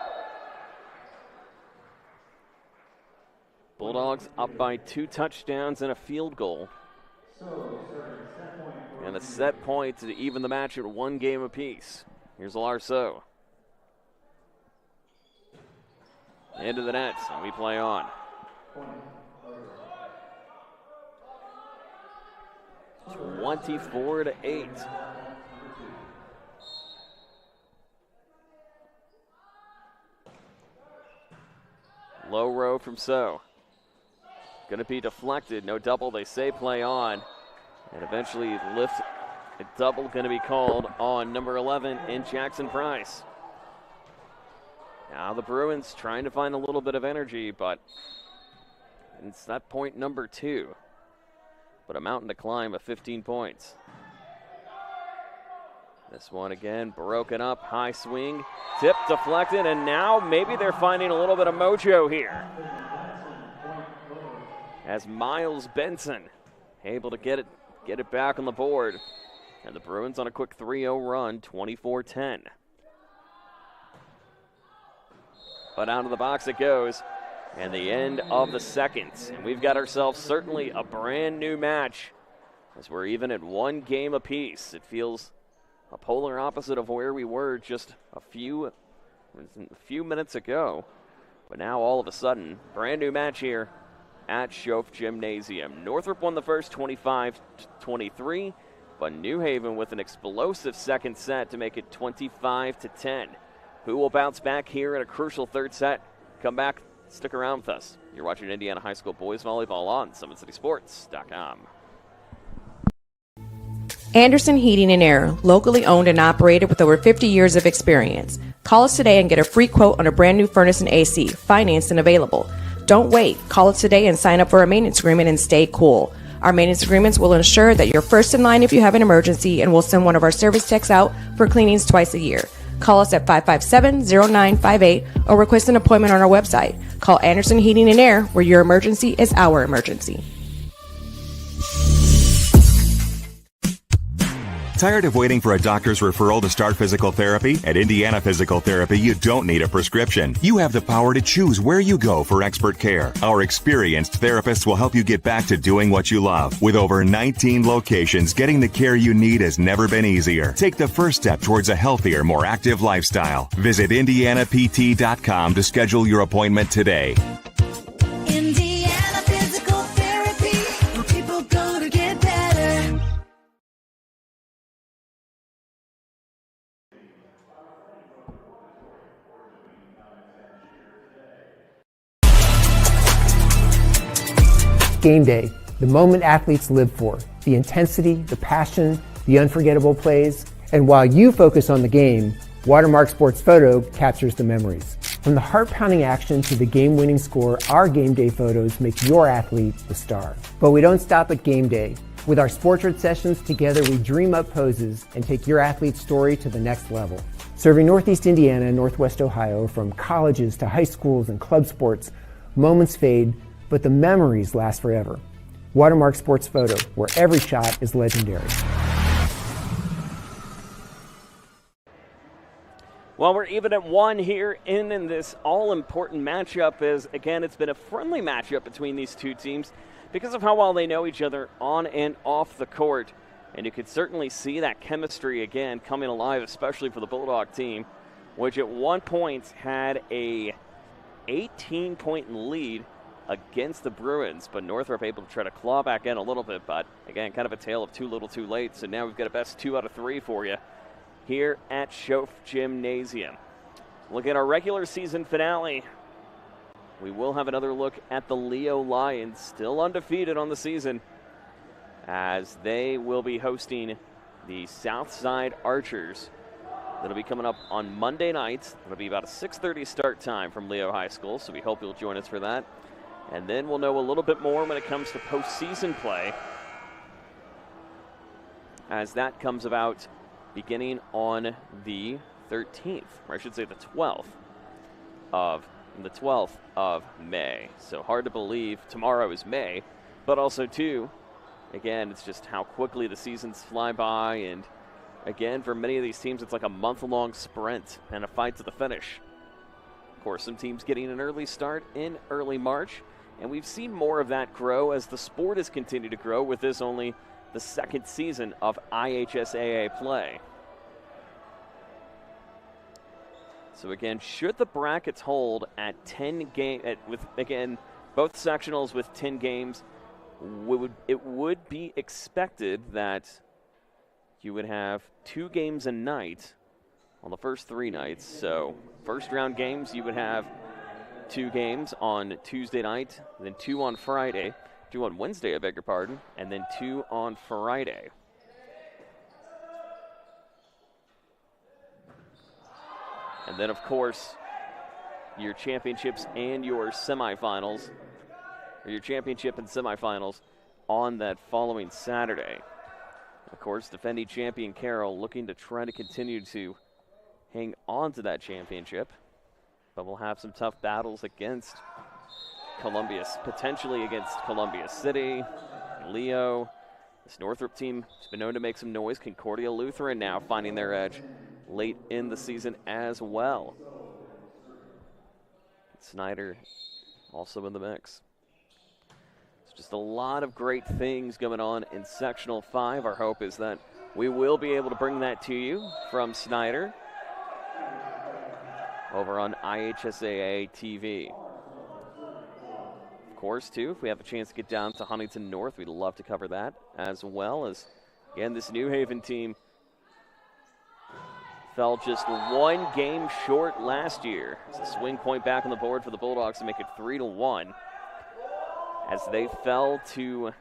Bulldogs up by 2 touchdowns and a field goal. And a set point to even the match at 1 game apiece. Here's Larso. Into the net, and we play on. 24-8. Low row from So. Going to be deflected. No double. They say play on. And eventually lift. A double going to be called on number 11 in Jackson Price. Now the Bruins trying to find a little bit of energy, but it's that point number 2. But a mountain to climb of 15 points. This one again broken up, high swing, tip deflected, and now maybe they're finding a little bit of mojo here. As Miles Benson able to get it back on the board. And the Bruins on a quick 3-0 run, 24-10. But out of the box it goes. And the end of the second. And we've got ourselves certainly a brand new match. As we're even at 1 game apiece. It feels a polar opposite of where we were just a few minutes ago. But now all of a sudden, brand new match here at Schoaf Gymnasium. Northrop won the first 25-23. But New Haven with an explosive second set to make it 25-10. Who will bounce back here in a crucial third set? Come back, stick around with us. You're watching Indiana High School Boys Volleyball on SummitCitySports.com. Anderson Heating and Air, locally owned and operated with over 50 years of experience. Call us today and get a free quote on a brand new furnace and AC, financed and available. Don't wait. Call us today and sign up for a maintenance agreement and stay cool. Our maintenance agreements will ensure that you're first in line if you have an emergency, and we'll send one of our service techs out for cleanings twice a year. Call us at 557-0958 or request an appointment on our website. Call Anderson Heating and Air, where your emergency is our emergency. Tired of waiting for a doctor's referral to start physical therapy? At Indiana Physical Therapy, you don't need a prescription. You have the power to choose where you go for expert care. Our experienced therapists will help you get back to doing what you love. With over 19 locations, getting the care you need has never been easier. Take the first step towards a healthier, more active lifestyle. Visit IndianaPT.com to schedule your appointment today. Indiana Physical Therapy, where people go to get better. Game day, the moment athletes live for, the intensity, the passion, the unforgettable plays. And while you focus on the game, Watermark Sports Photo captures the memories. From the heart-pounding action to the game-winning score, our game day photos make your athlete the star. But we don't stop at game day. With our Sportrait sessions, together we dream up poses and take your athlete's story to the next level. Serving Northeast Indiana and Northwest Ohio, from colleges to high schools and club sports, moments fade, but the memories last forever. Watermark Sports Photo, where every shot is legendary. Well, we're even at 1 here in this all-important matchup. As again, it's been a friendly matchup between these two teams because of how well they know each other on and off the court. And you could certainly see that chemistry again coming alive, especially for the Bulldog team, which at one point had a 18-point lead against the Bruins, but Northrop able to try to claw back in a little bit, but again, kind of a tale of too little too late. So now we've got a best 2 out of 3 for you here at Schoaf Gymnasium. Look at our regular season finale. We will have another look at the Leo Lions, still undefeated on the season, as they will be hosting the Southside Archers. That'll be coming up on Monday night. It'll be about a 6:30 start time from Leo High School, so we hope you'll join us for that. And then we'll know a little bit more when it comes to postseason play, as that comes about beginning on the 13th, or I should say the 12th of May. So hard to believe tomorrow is May, but also too, again, it's just how quickly the seasons fly by, and again, for many of these teams, it's like a month-long sprint and a fight to the finish. Of course, some teams getting an early start in early March, and we've seen more of that grow as the sport has continued to grow, with this only the second season of IHSAA play. So again, should the brackets hold at 10 games, with again both sectionals with 10 games, it would be expected that you would have 2 games a night on the first 3 nights. So first round games, you would have 2 games on Tuesday night, then 2 on Friday, 2 on Wednesday, I beg your pardon, and then 2 on Friday. And then, of course, your championships and your semifinals, or your championship and semifinals on that following Saturday. Of course, defending champion Carroll looking to try to continue to hang on to that championship, but we'll have some tough battles against Columbia, potentially against Columbia City, Leo. This Northrop team has been known to make some noise. Concordia Lutheran now finding their edge late in the season as well. Snyder also in the mix. It's just a lot of great things going on in Sectional 5. Our hope is that we will be able to bring that to you from Snyder over on IHSAA TV. Of course, too, if we have a chance to get down to Huntington North, we'd love to cover that, as well as, again, this New Haven team fell just 1 game short last year. It's a swing point back on the board for the Bulldogs to make it 3-1 as they fell to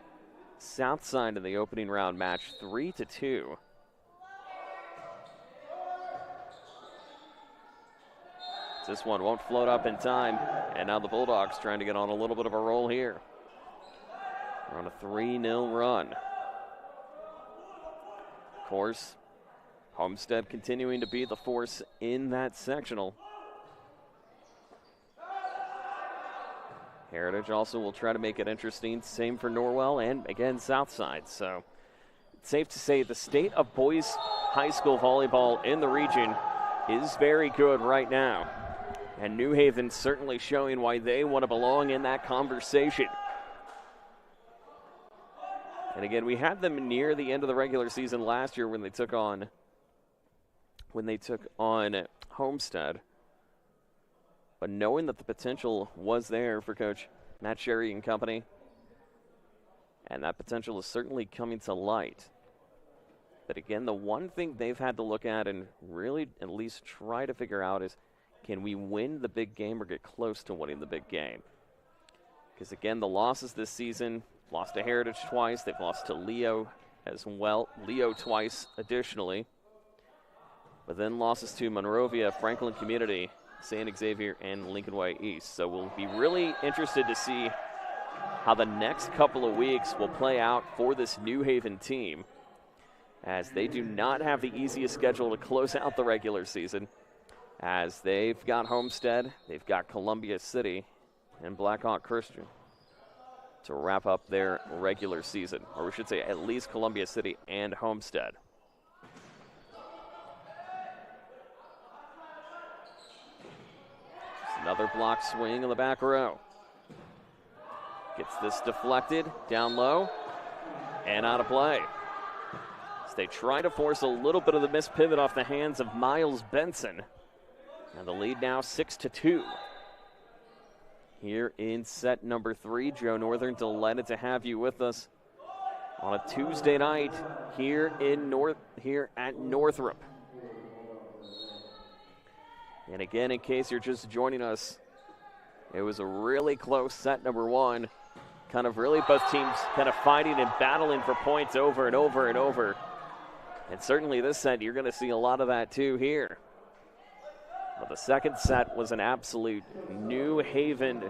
Southside in the opening round match 3-2. This one won't float up in time, and now the Bulldogs trying to get on a little bit of a roll here. We're on a 3-0 run. Of course, Homestead continuing to be the force in that sectional. Heritage also will try to make it interesting. Same for Norwell and, again, Southside. So it's safe to say the state of boys high school volleyball in the region is very good right now. And New Haven certainly showing why they want to belong in that conversation. And again, we had them near the end of the regular season last year when they took on Homestead. But knowing that the potential was there for Coach Matt Sherry and company, and that potential is certainly coming to light. But again, the one thing they've had to look at and really at least try to figure out is, can we win the big game or get close to winning the big game? Because again, the losses this season, lost to Heritage twice, they've lost to Leo as well, Leo twice additionally. But then losses to Monrovia, Franklin Community, San Xavier, and Lincoln Way East. So we'll be really interested to see how the next couple of weeks will play out for this New Haven team, as they do not have the easiest schedule to close out the regular season, as they've got Homestead, they've got Columbia City, and Blackhawk Christian to wrap up their regular season, or we should say at least Columbia City and Homestead. Another block swing in the back row. Gets this deflected, down low, and out of play. As they try to force a little bit of the missed pivot off the hands of Miles Benson. And the lead now 6-2. Here in set number 3, Joe Northern, delighted to have you with us on a Tuesday night here at Northrop. And again, in case you're just joining us, it was a really close set number 1. Kind of really both teams kind of fighting and battling for points over and over and over. And certainly this set, you're going to see a lot of that too here. But the second set was an absolute New Haven,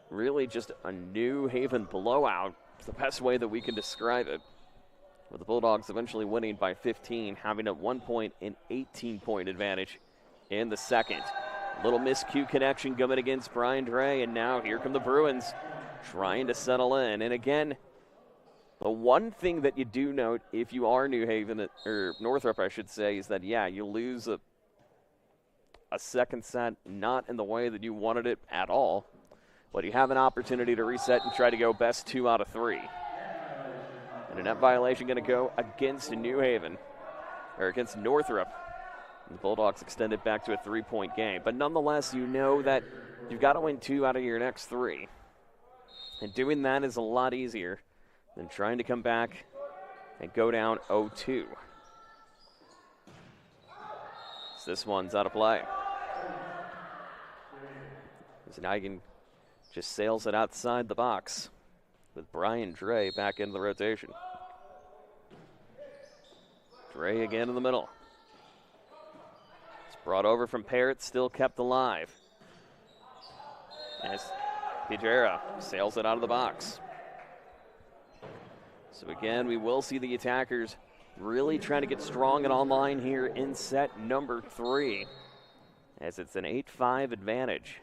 really just a New Haven blowout. It's the best way that we can describe it. With the Bulldogs eventually winning by 15, having a 1-point and 18-point advantage in the second. Little miscue connection coming against Brian Dre, and now here come the Bruins trying to settle in. And again, the one thing that you do note if you are New Haven, or Northrop I should say, is that, yeah, you lose a second set, not in the way that you wanted it at all, but you have an opportunity to reset and try to go best 2 out of 3. And a net violation going to go against New Haven, or against Northrop. And the Bulldogs extend it back to a 3-point game. But nonetheless, you know that you've got to win 2 out of your next 3. And doing that is a lot easier than trying to come back and go down 0-2. So this one's out of play. As Nigan just sails it outside the box with Brian Dre back into the rotation. Dre again in the middle. It's brought over from Parrott, still kept alive. As Pijera sails it out of the box. So again, we will see the attackers really trying to get strong and online here in set number 3, as it's an 8-5 advantage.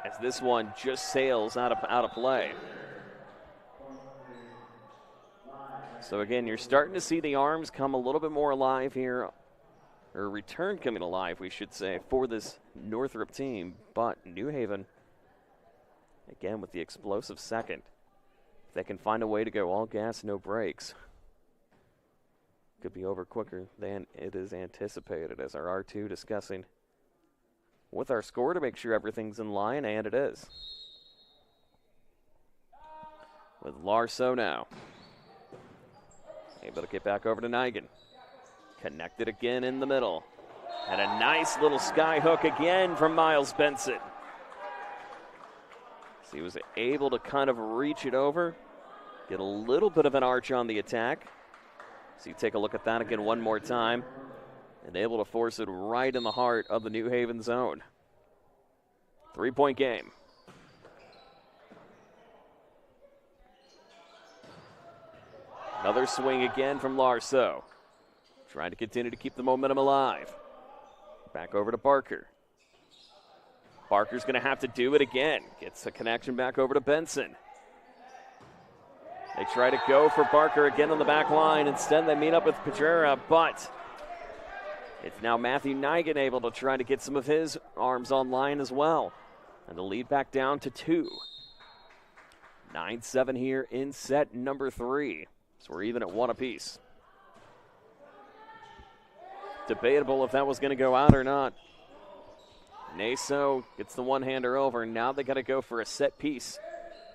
As this one just sails out of play. So again, you're starting to see the arms come a little bit more alive here, or return coming alive, we should say, for this Northrop team. But New Haven, again with the explosive second, if they can find a way to go all gas, no brakes, could be over quicker than it is anticipated, as our R2 discussing with our score to make sure everything's in line, and it is. With Larso now. Able to get back over to Nigan. Connected again in the middle. And a nice little sky hook again from Miles Benson. So he was able to kind of reach it over, get a little bit of an arch on the attack. So you take a look at that again one more time. And able to force it right in the heart of the New Haven zone. 3-point game. Another swing again from Larso. Trying to continue to keep the momentum alive. Back over to Barker. Barker's going to have to do it again. Gets the connection back over to Benson. They try to go for Barker again on the back line. Instead, they meet up with Pajera, but it's now Matthew Nigan able to try to get some of his arms online as well. And the lead back down to 2. 9-7 here in set number 3. So we're even at 1 apiece. Debatable if that was going to go out or not. Naso gets the one-hander over. Now they got to go for a set piece.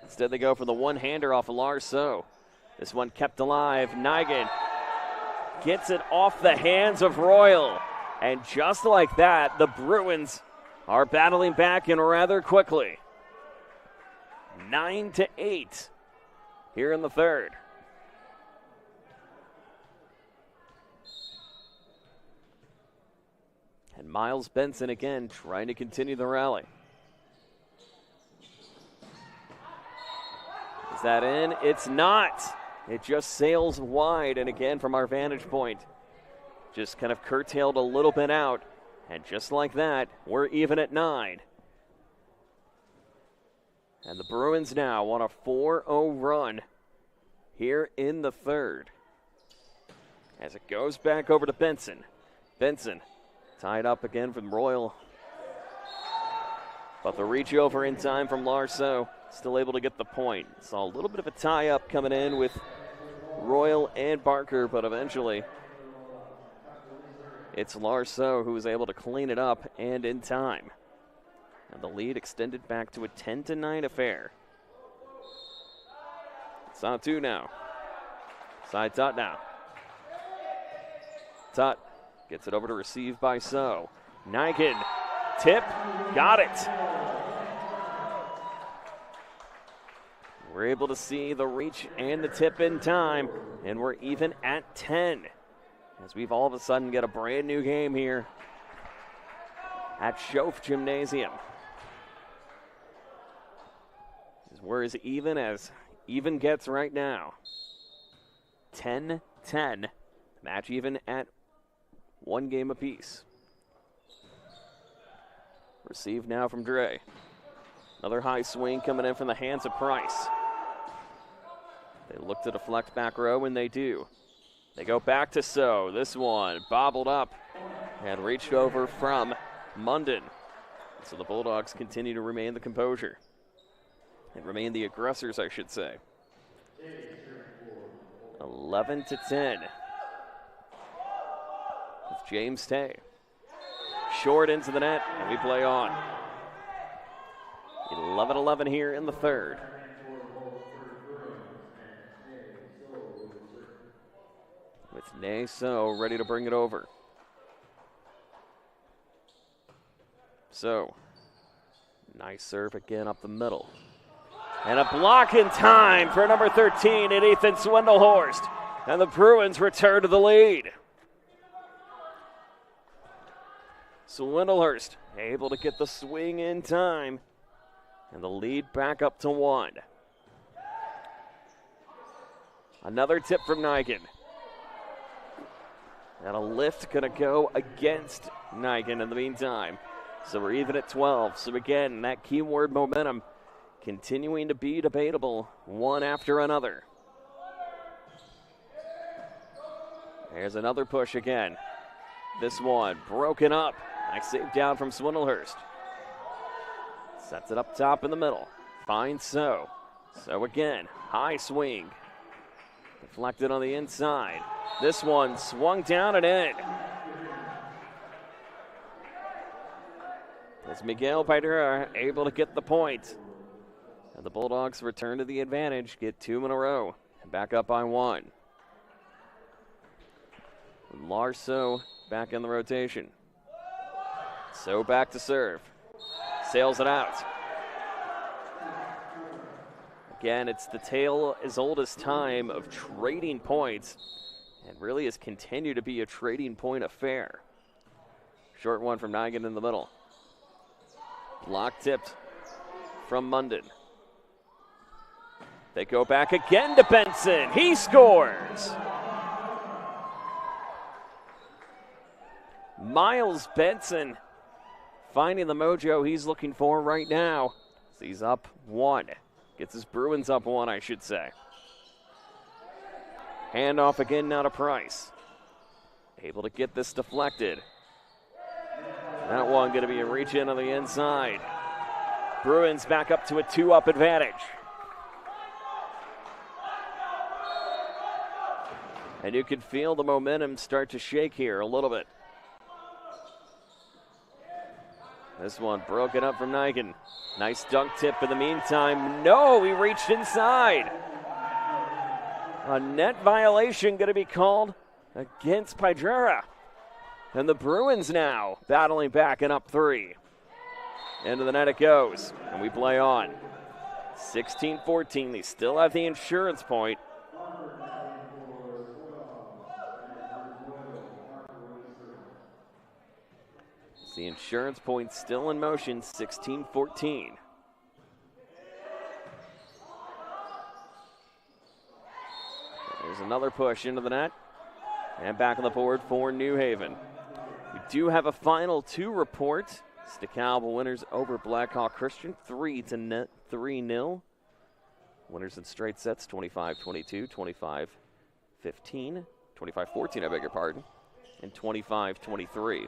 Instead, they go for the one-hander off of Larso. This one kept alive. Nigan gets it off the hands of Royal. And just like that, the Bruins are battling back in rather quickly. 9-8 here in the third. And Miles Benson again trying to continue the rally. Is that in? It's not. It just sails wide, and again from our vantage point, just kind of curtailed a little bit out. And just like that, we're even at 9. And the Bruins now on a 4-0 run here in the third. As it goes back over to Benson. Benson tied up again from Royal. But the reach over in time from Larso, still able to get the point. Saw a little bit of a tie-up coming in with Royal and Barker, but eventually it's Larso who was able to clean it up and in time. And the lead extended back to a 10-9 affair. It's on 2 now. Side Tutt now. Tutt gets it over to receive by So. Nigan, tip, got it. We're able to see the reach and the tip in time, and we're even at 10. As we've all of a sudden got a brand new game here at Schoaf Gymnasium. We're as even gets right now. 10-10. Match even at 1 game apiece. Received now from Dre. Another high swing coming in from the hands of Price. They look to deflect back row, and they do. They go back to So. This one bobbled up and reached over from Munden. So the Bulldogs continue to remain the composure. And remain the aggressors, I should say. 11-10. With James Tay. Short into the net, and we play on. 11-11 here in the third. With So ready to bring it over. So, nice serve again up the middle. And a block in time for number 13 at Ethan Swindelhorst. And the Bruins return to the lead. Swindelhorst able to get the swing in time. And the lead back up to 1. Another tip from Nigan. And a lift going to go against Nigan in the meantime. So we're even at 12. So again, that keyword momentum continuing to be debatable one after another. There's another push again. This one broken up. Nice save down from Swindelhurst. Sets it up top in the middle. Finds So. So again, high swing. Deflected on the inside. This one swung down and in. As Miguel Paidera able to get the point. And the Bulldogs return to the advantage, get 2 in a row. Back up by 1. Lars So back in the rotation. So back to serve. Sails it out. Again, it's the tale as old as time of trading points. And really has continued to be a trading point affair. Short one from Nigan in the middle. Block tipped from Munden. They go back again to Benson. He scores. Miles Benson finding the mojo he's looking for right now. He's up 1. Gets his Bruins up 1, I should say. Handoff again now to Price. Able to get this deflected. That one going to be a reach in on the inside. Bruins back up to a 2-up advantage. And you can feel the momentum start to shake here a little bit. This one broken up from Nigan. Nice dunk tip in the meantime. No, he reached inside. A net violation going to be called against Paidera. And the Bruins now battling back and up 3. Into the net it goes. And we play on. 16-14. They still have the insurance point. The insurance point still in motion, 16-14. There's another push into the net. And back on the board for New Haven. We do have a final 2 report. DeKalb winners over Blackhawk Christian, 3-0. Winners in straight sets, 25-22, 25-15, 25-14, I beg your pardon, and 25-23.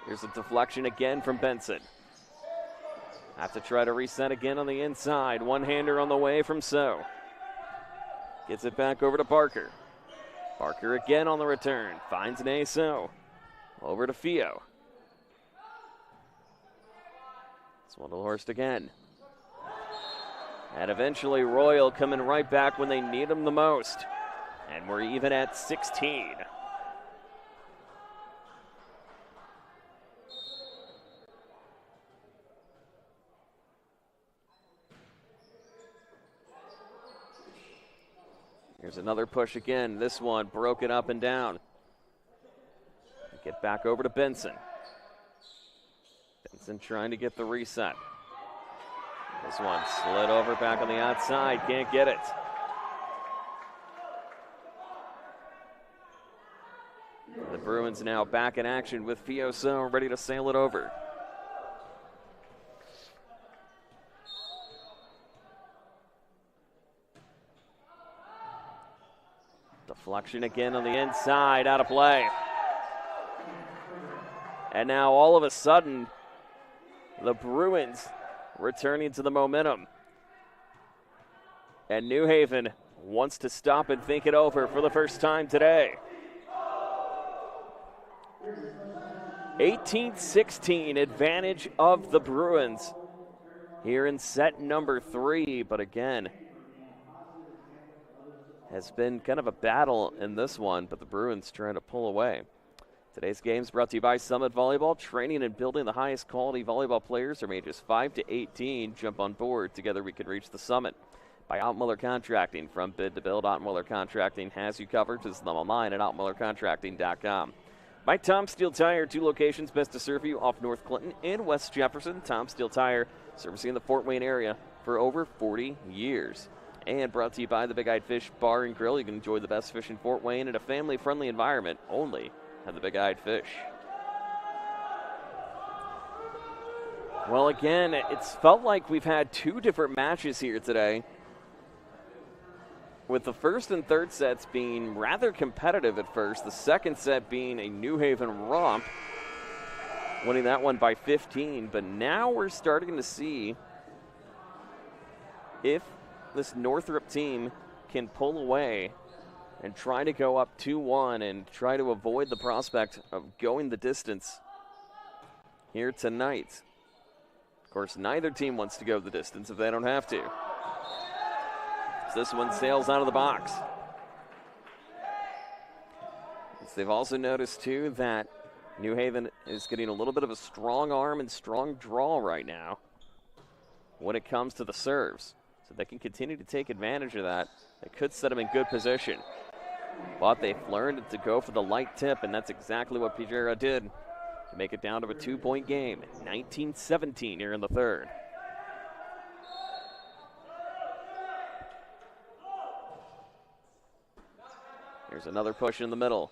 Here's a deflection again from Benson. Have to try to reset again on the inside. One-hander on the way from So. Gets it back over to Barker. Barker again on the return. Finds So. Over to Fio. Swindelhorst again. And eventually Royal coming right back when they need him the most. And we're even at 16. Here's another push again. This one broken up and down. Get back over to Benson. Benson trying to get the reset. This one slid over back on the outside. Can't get it. The Bruins now back in action with Fioso ready to sail it over. Deflection again on the inside, out of play. And now all of a sudden, the Bruins returning to the momentum. And New Haven wants to stop and think it over for the first time today. 18-16 advantage of the Bruins here in set number 3. But again, has been kind of a battle in this one, but the Bruins trying to pull away. Today's game is brought to you by Summit Volleyball, training and building the highest quality volleyball players from ages 5 to 18. Jump on board. Together we can reach the summit. By Outmuller Contracting. From bid to build, Outmuller Contracting has you covered. Visit them online at outmullercontracting.com. By Tom Steel Tire, 2 locations best to serve you off North Clinton and West Jefferson. Tom Steel Tire, servicing the Fort Wayne area for over 40 years. And brought to you by the Big Eyed Fish Bar and Grill. You can enjoy the best fish in Fort Wayne in a family-friendly environment only at the Big Eyed Fish. Well, again, it's felt like we've had 2 different matches here today, with the first and third sets being rather competitive at first, the second set being a New Haven romp, winning that one by 15. But now we're starting to see if this Northrop team can pull away and try to go up 2-1 and try to avoid the prospect of going the distance here tonight. Of course, neither team wants to go the distance if they don't have to. So this one sails out of the box. They've also noticed, too, that New Haven is getting a little bit of a strong arm and strong draw right now when it comes to the serves. So they can continue to take advantage of that. It could set them in good position. But they've learned to go for the light tip, and that's exactly what Pijera did to make it down to a 2-point game. 19-17 here in the third. Here's another push in the middle.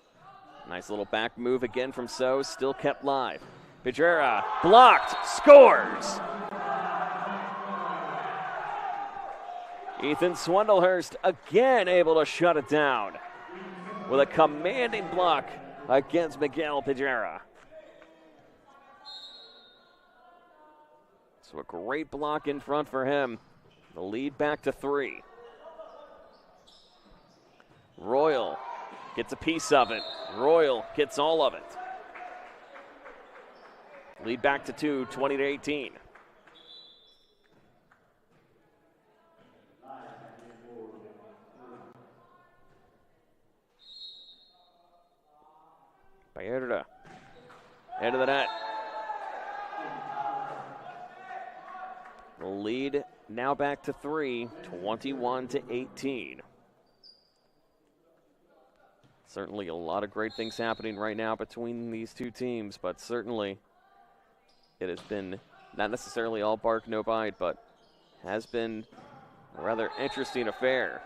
Nice little back move again from So, still kept live. Pijera blocked, scores! Ethan Swindlehurst again able to shut it down with a commanding block against Miguel Pijera. So a great block in front for him. The lead back to 3. Royal gets a piece of it. Royal gets all of it. Lead back to 2, 20-18. Bayerda, end of the net. The lead now back to 3, 21-18. Certainly a lot of great things happening right now between these two teams, but certainly it has been not necessarily all bark, no bite, but has been a rather interesting affair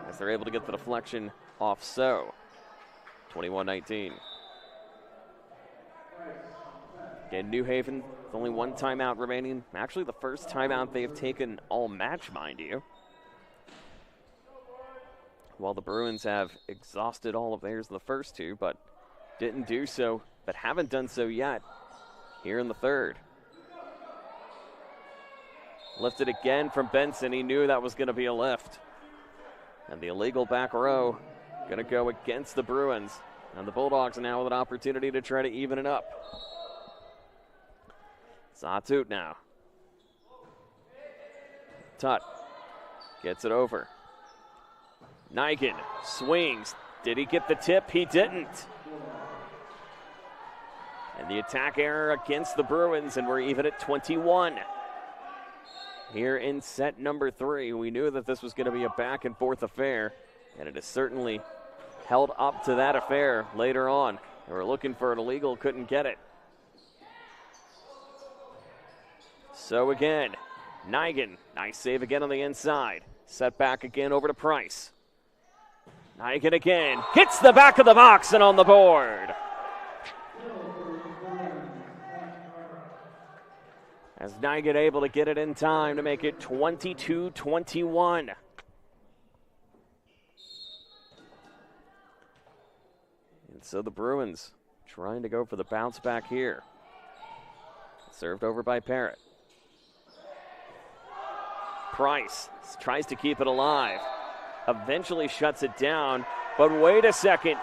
as they're able to get the deflection off So. 21-19. Again, New Haven with only 1 timeout remaining. Actually, the first timeout they've taken all match, mind you. While the Bruins have exhausted all of theirs in the first 2, but didn't do so, but haven't done so yet here in the third. Lifted again from Benson. He knew that was going to be a lift. And the illegal back row going to go against the Bruins. And the Bulldogs now with an opportunity to try to even it up. Zatut now. Tut gets it over. Nigan swings. Did he get the tip? He didn't. And the attack error against the Bruins, and we're even at 21. Here in set number 3, we knew that this was going to be a back and forth affair, and it has certainly held up to that affair later on. They were looking for an illegal, couldn't get it. So again, Nigan, nice save again on the inside. Set back again over to Price. Nigan again, hits the back of the box and on the board. As Nigan able to get it in time to make it 22-21. And so the Bruins trying to go for the bounce back here. Served over by Parrott. Price tries to keep it alive. Eventually shuts it down, but wait a second.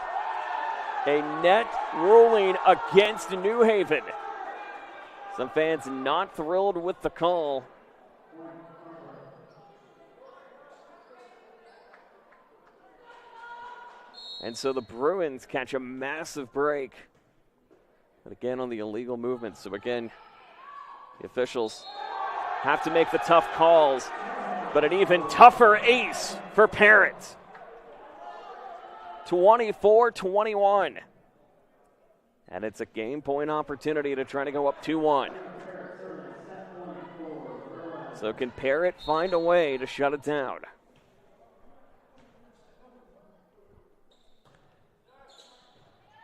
A net ruling against New Haven. Some fans not thrilled with the call. And so the Bruins catch a massive break. But again on the illegal movement. So again, the officials have to make the tough calls. But an even tougher ace for Parrott. 24-21. And it's a game point opportunity to try to go up 2-1. So can Parrott find a way to shut it down?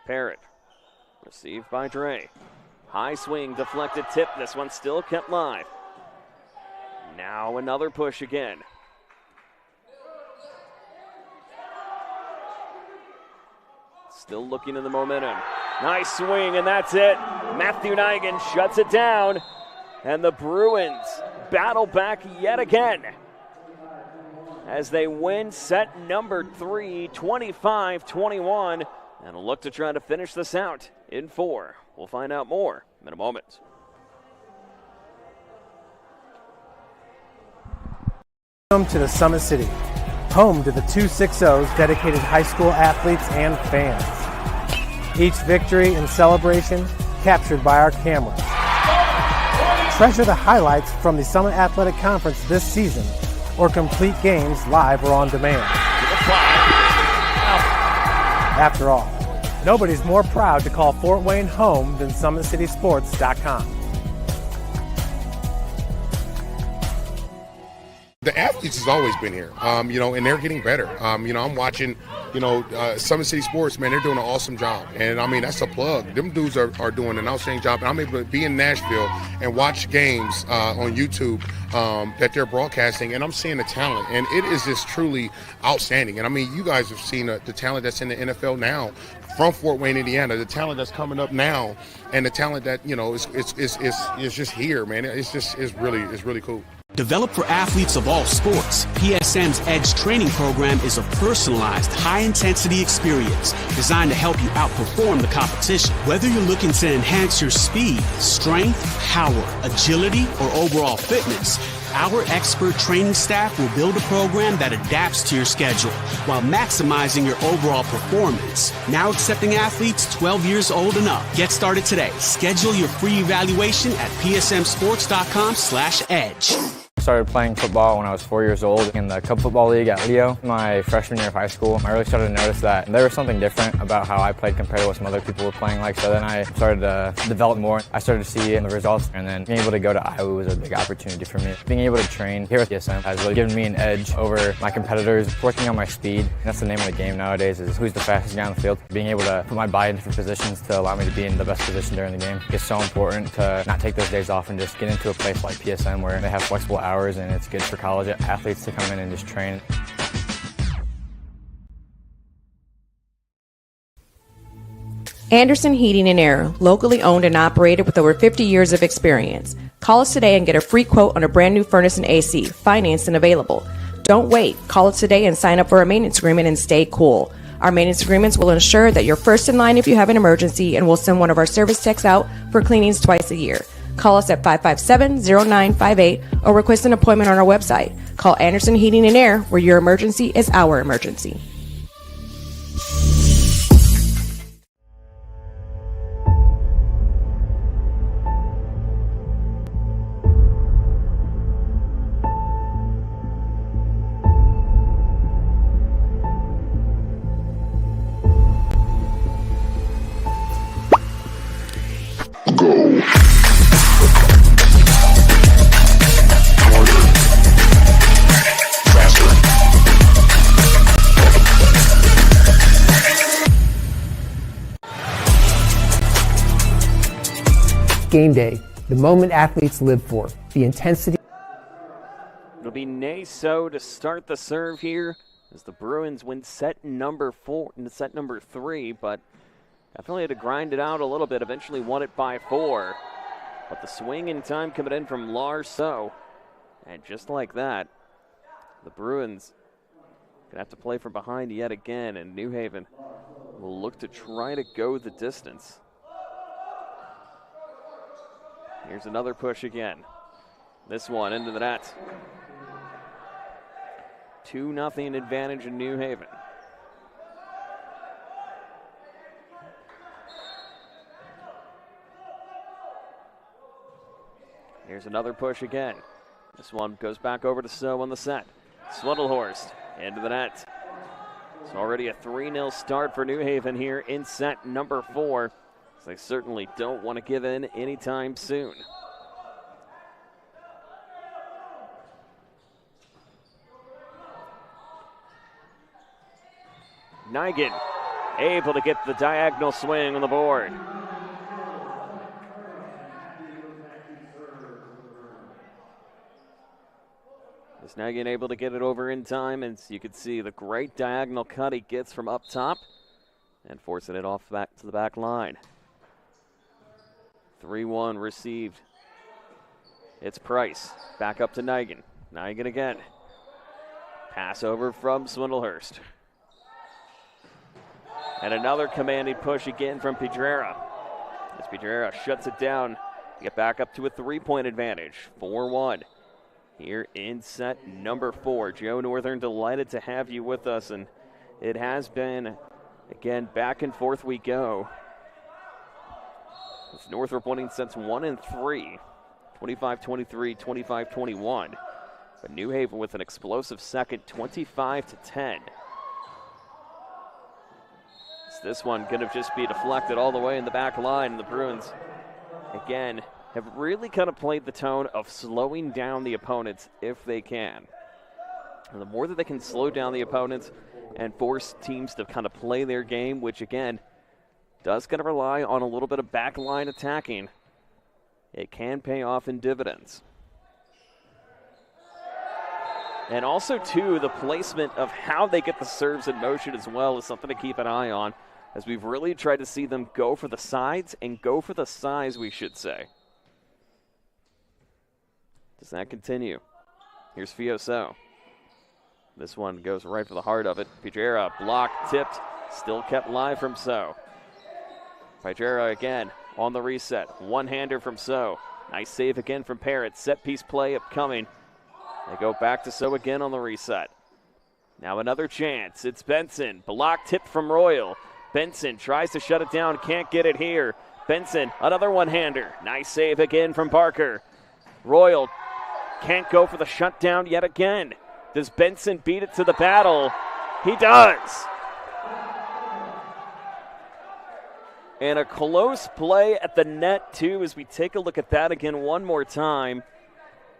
Parrott, received by Dre. High swing, deflected tip. This one still kept live. Now another push again. Still looking in the momentum. Nice swing, and that's it. Matthew Nigan shuts it down. And the Bruins battle back yet again as they win set number 3, 25-21. And will look to try to finish this out in 4. We'll find out more in a moment. Welcome to the Summit City, home to the 260s dedicated high school athletes and fans. Each victory and celebration captured by our cameras. Treasure the highlights from the Summit Athletic Conference this season, or complete games live or on demand. After all, nobody's more proud to call Fort Wayne home than SummitCitySports.com. The athletes has always been here, and they're getting better. I'm watching, Summit City Sports, man, they're doing an awesome job. And, that's a plug. Them dudes are doing an outstanding job. And I'm able to be in Nashville and watch games on YouTube that they're broadcasting, and I'm seeing the talent. And it is just truly outstanding. And, you guys have seen the talent that's in the NFL now from Fort Wayne, Indiana, the talent that's coming up now, and the talent that, is just here, man. It's really cool. Developed for athletes of all sports, PSM's Edge training program is a personalized, high-intensity experience designed to help you outperform the competition. Whether you're looking to enhance your speed, strength, power, agility, or overall fitness, our expert training staff will build a program that adapts to your schedule while maximizing your overall performance. Now accepting athletes 12 years old and up. Get started today. Schedule your free evaluation at psmsports.com/edge. I started playing football when I was 4 years old in the Cup Football League at Leo. My freshman year of high school, I really started to notice that there was something different about how I played compared to what some other people were playing like. So then I started to develop more. I started to see the results, and then being able to go to Iowa was a big opportunity for me. Being able to train here at PSM has really given me an edge over my competitors, working on my speed. And that's the name of the game nowadays, is who's the fastest guy on the field. Being able to put my body in different positions to allow me to be in the best position during the game. It's so important to not take those days off and just get into a place like PSM where they have flexible hours, and it's good for college athletes to come in and just train. Anderson Heating and Air, locally owned and operated with over 50 years of experience. Call us today and get a free quote on a brand new furnace and AC, financed and available. Don't wait. Call us today and sign up for a maintenance agreement and stay cool. Our maintenance agreements will ensure that you're first in line if you have an emergency, and we'll send one of our service techs out for cleanings twice a year. Call us at 557-0958 or request an appointment on our website. Call Anderson Heating and Air, where your emergency is our emergency. Game day, the moment athletes live for, the intensity. It'll be Naso to start the serve here as the Bruins win set number 3, but definitely had to grind it out a little bit. Eventually won it by 4. But the swing in time coming in from Lars So. And just like that, the Bruins gonna have to play from behind yet again, and New Haven will look to try to go the distance. Here's another push again. This one into the net. 2-0 advantage in New Haven. Here's another push again. This one goes back over to So on the set. Swindlehorst into the net. It's already a 3-0 start for New Haven here in set number 4. So they certainly don't want to give in anytime soon. Nigan able to get the diagonal swing on the board. Is Nigan able to get it over in time, and you can see the great diagonal cut he gets from up top and forcing it off back to the back line. 3-1 received. It's Price. Back up to Nigan. Nigan again. Pass over from Swindlehurst. And another commanding push again from Pedrera. As Pedrera shuts it down to get back up to a 3-point advantage. 4-1 here in set number 4. Joe Northern, delighted to have you with us. And it has been, again, back and forth we go. With Northrop winning sets 1 and 3. 25-23, 25-21. But New Haven with an explosive second, 25-10. This one going to just be deflected all the way in the back line. And the Bruins, again, have really kind of played the tone of slowing down the opponents if they can. And the more that they can slow down the opponents and force teams to kind of play their game, which, again, does kind of rely on a little bit of back line attacking, it can pay off in dividends. And also, too, the placement of how they get the serves in motion as well is something to keep an eye on, as we've really tried to see them go for the sides and go for the size, we should say. Does that continue? Here's Fioso. This one goes right for the heart of it. Pedrera blocked, tipped, still kept live from So. Pedrera again on the reset. One-hander from So. Nice save again from Parrott. Set piece play upcoming. They go back to So again on the reset. Now another chance. It's Benson. Block tip from Royal. Benson tries to shut it down. Can't get it here. Benson, another one-hander. Nice save again from Parker. Royal can't go for the shutdown yet again. Does Benson beat it to the battle? He does. And a close play at the net, too, as we take a look at that again one more time.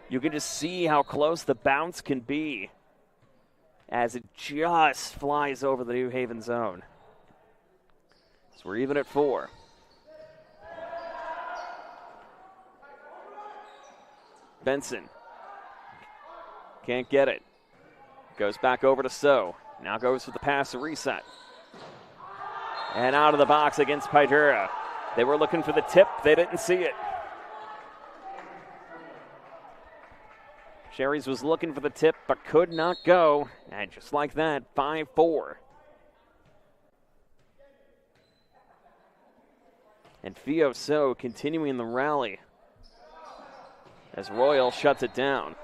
You can just see how close the bounce can be as it just flies over the New Haven zone. So we're even at 4. Benson can't get it. Goes back over to So. Now goes for the pass to reset. And out of the box against Pedrera. They were looking for the tip. They didn't see it. Sherry's was looking for the tip, but could not go. And just like that, 5-4. And Fioso continuing the rally as Royal shuts it down.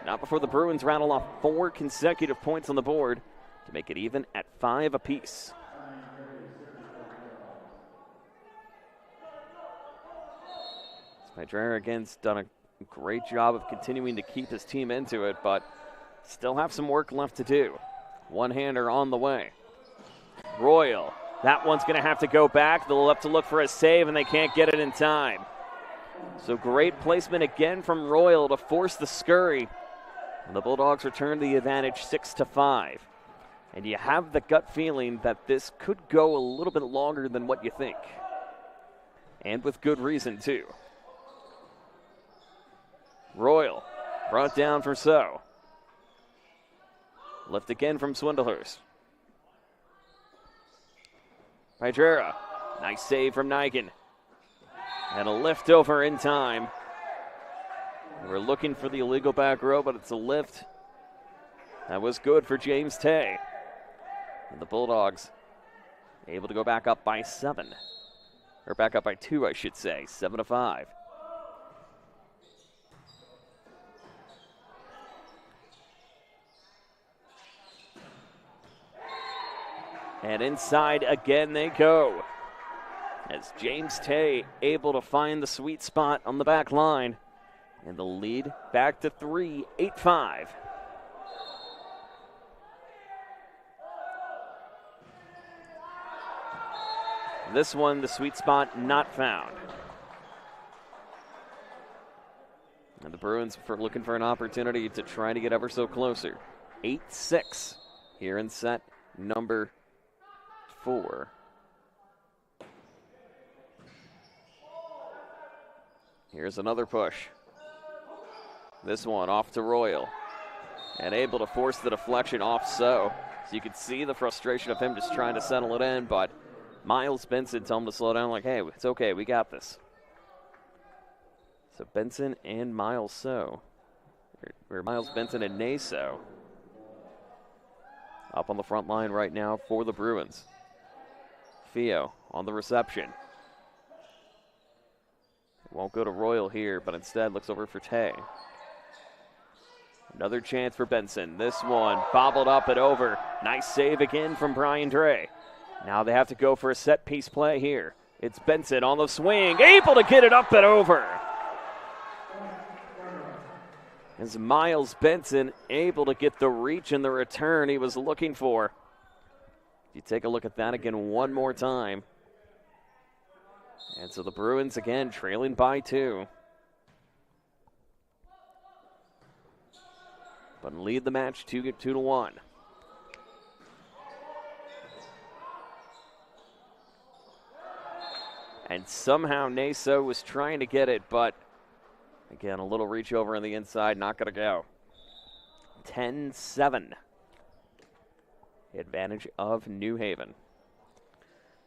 Not before the Bruins rattle off 4 consecutive points on the board to make it even at 5 apiece. Pedrera again's done a great job of continuing to keep his team into it, but still have some work left to do. One-hander on the way. Royal, that one's going to have to go back. They'll have to look for a save, and they can't get it in time. So great placement again from Royal to force the scurry. And the Bulldogs return the advantage 6-5. And you have the gut feeling that this could go a little bit longer than what you think. And with good reason, too. Royal brought down for So. Lift again from Swindlehurst. Pedrera, nice save from Nigan. And a lift over in time. We're looking for the illegal back row, but it's a lift. That was good for James Tay. And the Bulldogs able to go back up by 7. Or back up by 2, I should say. 7-5. And inside again they go. As James Tay able to find the sweet spot on the back line. And the lead back to 3, 8-5. This one, the sweet spot not found. And the Bruins looking for an opportunity to try to get ever so closer. 8-6 here in set number 4. Here's another push. This one off to Royal. And able to force the deflection off So you can see the frustration of him just trying to settle it in, but Miles Benson told him to slow down, like, hey, it's okay, we got this. So Benson and Miles So, or Miles Benson and Naso, up on the front line right now for the Bruins. Fio on the reception. Won't go to Royal here, but instead looks over for Tay. Another chance for Benson. This one bobbled up and over. Nice save again from Brian Dre. Now they have to go for a set-piece play here. It's Benson on the swing, able to get it up and over. As Miles Benson able to get the reach and the return he was looking for. If you take a look at that again one more time. And so the Bruins again trailing by 2. But lead the match 2-1. And somehow Naso was trying to get it, but again, a little reach over on the inside, not going to go. 10-7. Advantage of New Haven.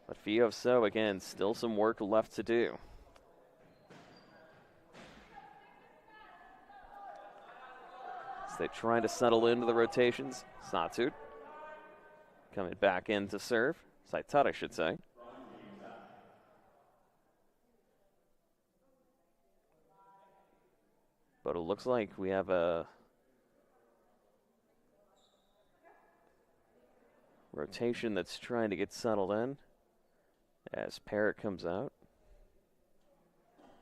But Fio So, again, still some work left to do. As they try to settle into the rotations. Satsut coming back in to serve. Saitut, I should say. But it looks like we have a rotation that's trying to get settled in as Parrott comes out.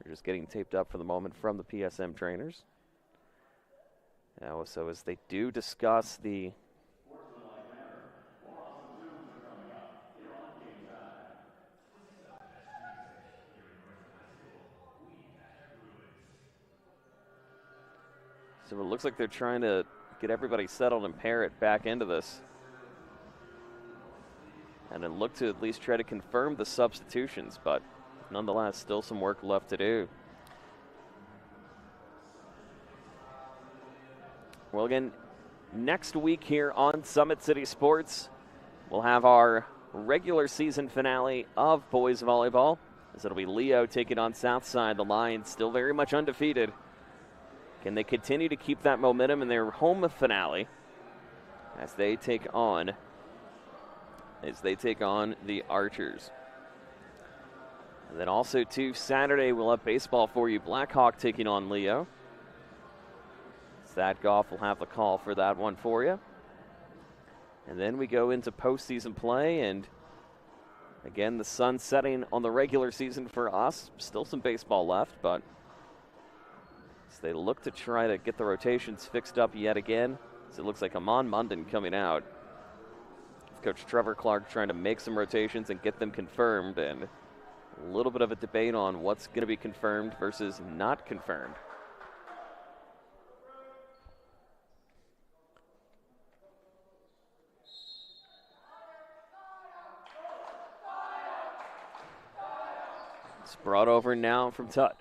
They're just getting taped up for the moment from the PSM trainers. Now, so as they do discuss the So it looks like they're trying to get everybody settled and Parrott back into this. And then look to at least try to confirm the substitutions, but nonetheless, still some work left to do. Well, again, next week here on Summit City Sports, we'll have our regular season finale of boys volleyball, as it'll be Leo taking on Southside. The Lions still very much undefeated. Can they continue to keep that momentum in their home finale as they take on the Archers? And then also, too, Saturday we'll have baseball for you. Blackhawk taking on Leo. Thad Goff will have the call for that one for you. And then we go into postseason play, and again, the sun setting on the regular season for us. Still some baseball left, but as they look to try to get the rotations fixed up yet again, as it looks like Amon Munden coming out. Coach Trevor Clark trying to make some rotations and get them confirmed, and a little bit of a debate on what's going to be confirmed versus not confirmed. It's brought over now from Tutt.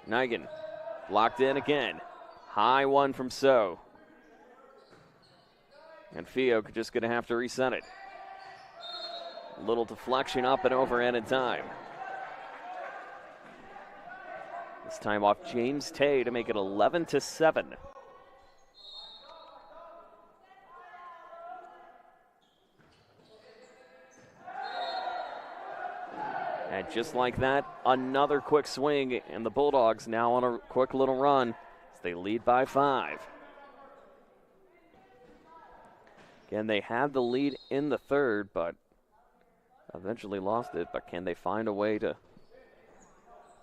Nigan blocked in again. High one from So. And Fio just going to have to reset it. A little deflection up and over and in time. This time off James Tay to make it 11-7. And just like that, another quick swing, and the Bulldogs now on a quick little run as they lead by 5. Again, they had the lead in the third, but eventually lost it. But can they find a way to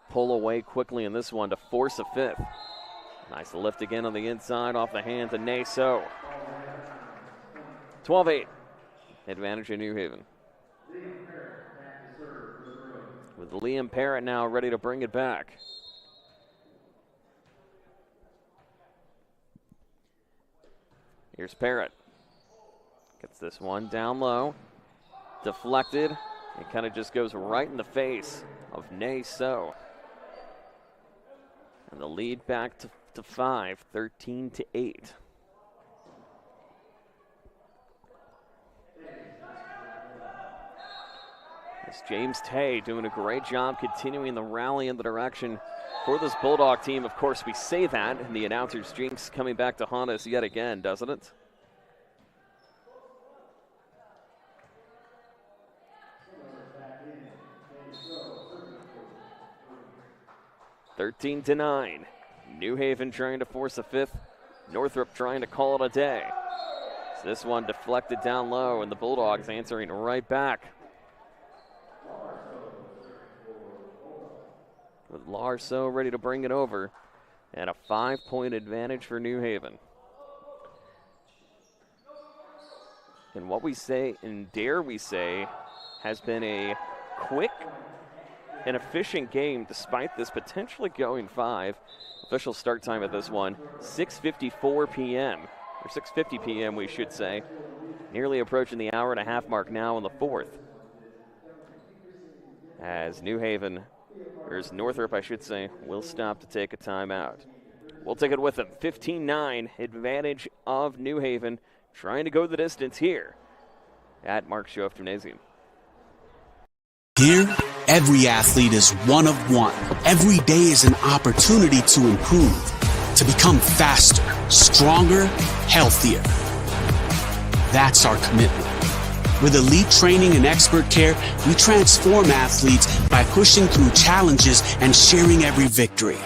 pull away quickly in this one to force a 5th? Nice lift again on the inside off the hands of Naso. 12-8. Advantage in New Haven. With Liam Parrott now ready to bring it back. Here's Parrott. Gets this one down low. Deflected. It kind of just goes right in the face of Naso. And the lead back to 5, 13-8. It's James Tay doing a great job continuing the rally in the direction for this Bulldog team. Of course, we say that, and the announcer's jinx coming back to haunt us yet again, doesn't it? (13-9). New Haven trying to force a 5th. Northrop trying to call it a day. So this one deflected down low, and the Bulldogs answering right back. With Larso ready to bring it over, and a 5-point advantage for New Haven. And what we say, and dare we say, has been a quick and efficient game despite this potentially going 5. Official start time at this one, 6:54 p.m., or 6:50 p.m. we should say. Nearly approaching the hour and a half mark now in the 4th. As Northrop, I should say, will stop to take a timeout. We'll take it with them. 15-9, advantage of New Haven, trying to go the distance here at Mark Schoaf Gymnasium. Here, every athlete is one of one. Every day is an opportunity to improve, to become faster, stronger, healthier. That's our commitment. With elite training and expert care, we transform athletes by pushing through challenges and sharing every victory.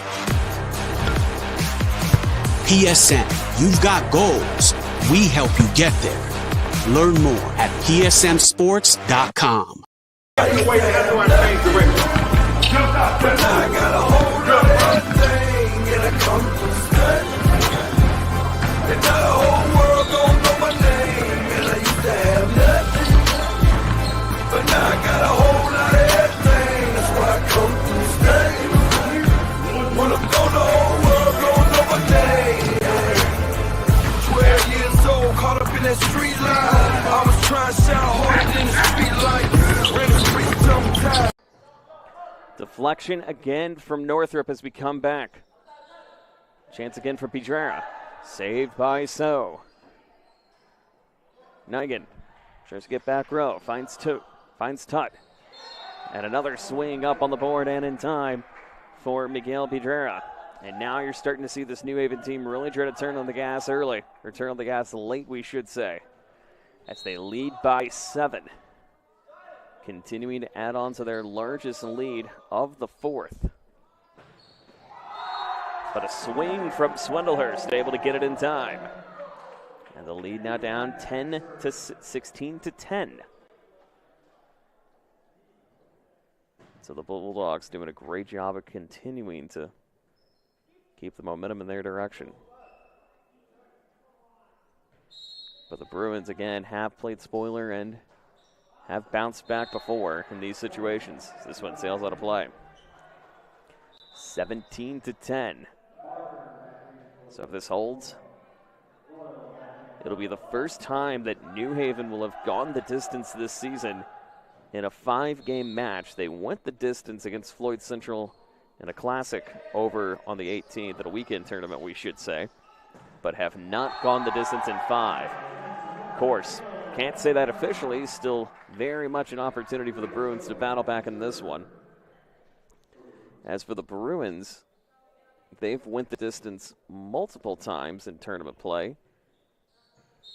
PSN, you've got goals. We help you get there. Learn more at psmsports.com. But now I got a whole lot of everything. That's why I come through stay. When I'm gone, the whole world gon' know my name. 12 years old, caught up in that street line. I was trying to shout harder than the street light. Ran the streets till I'm tired. Deflection again from Northrop as we come back. Chance again for Pedrera. Saved by So. Nigan tries to get back row. Finds Tut. And another swing up on the board and in time for Miguel Pedrera. And now you're starting to see this New Haven team really try to turn on the gas early. Or turn on the gas late, we should say. As they lead by 7. Continuing to add on to their largest lead of the 4th. But a swing from Swindlehurst, able to get it in time. And the lead now down 16-10. So the Bulldogs doing a great job of continuing to keep the momentum in their direction. But the Bruins, again, have played spoiler and have bounced back before in these situations. This one sails out of play. 17-10. So if this holds, it'll be the first time that New Haven will have gone the distance this season in a 5-game match. They went the distance against Floyd Central in a classic over on the 18th, at a weekend tournament, we should say, but have not gone the distance in 5. Of course, can't say that officially. Still very much an opportunity for the Bruins to battle back in this one. As for the Bruins, they've went the distance multiple times in tournament play,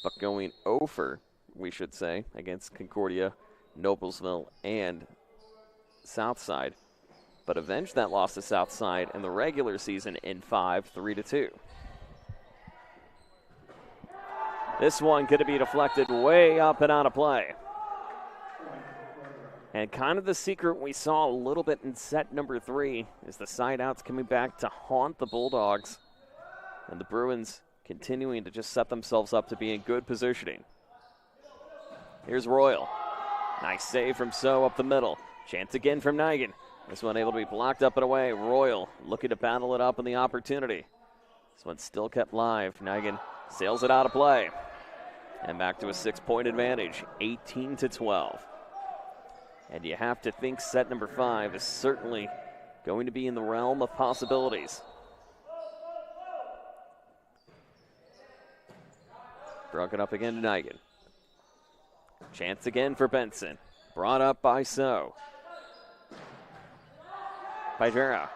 but going over, we should say, against Concordia, Noblesville, and Southside, but avenged that loss to Southside in the regular season in 5, 3-2. This one going to be deflected way up and out of play. And kind of the secret we saw a little bit in set number 3 is the side outs coming back to haunt the Bulldogs. And the Bruins continuing to just set themselves up to be in good positioning. Here's Royal. Nice save from So up the middle. Chance again from Nigan. This one able to be blocked up and away. Royal looking to battle it up in the opportunity. This one's still kept live. Nigan sails it out of play. And back to a 6-point advantage, 18-12. And you have to think set number 5 is certainly going to be in the realm of possibilities. Broken up again to Nigan. Chance again for Benson. Brought up by So. Pajera.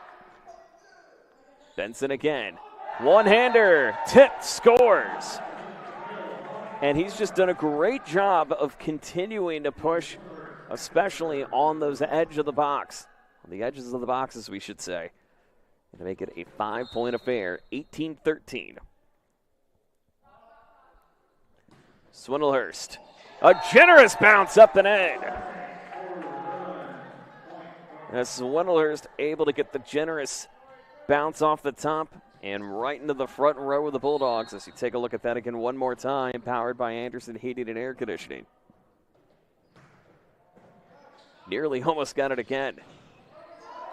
Benson again. One-hander. Tip scores. And he's just done a great job of continuing to push, especially on those edge of the box. On the edges of the boxes, we should say. And to make it a 5-point affair, 18-13. Swindlehurst. A generous bounce up and in. As Swindlehurst able to get the generous bounce off the top and right into the front row of the Bulldogs. As you take a look at that again one more time, powered by Anderson Heating and Air Conditioning. Nearly almost got it again.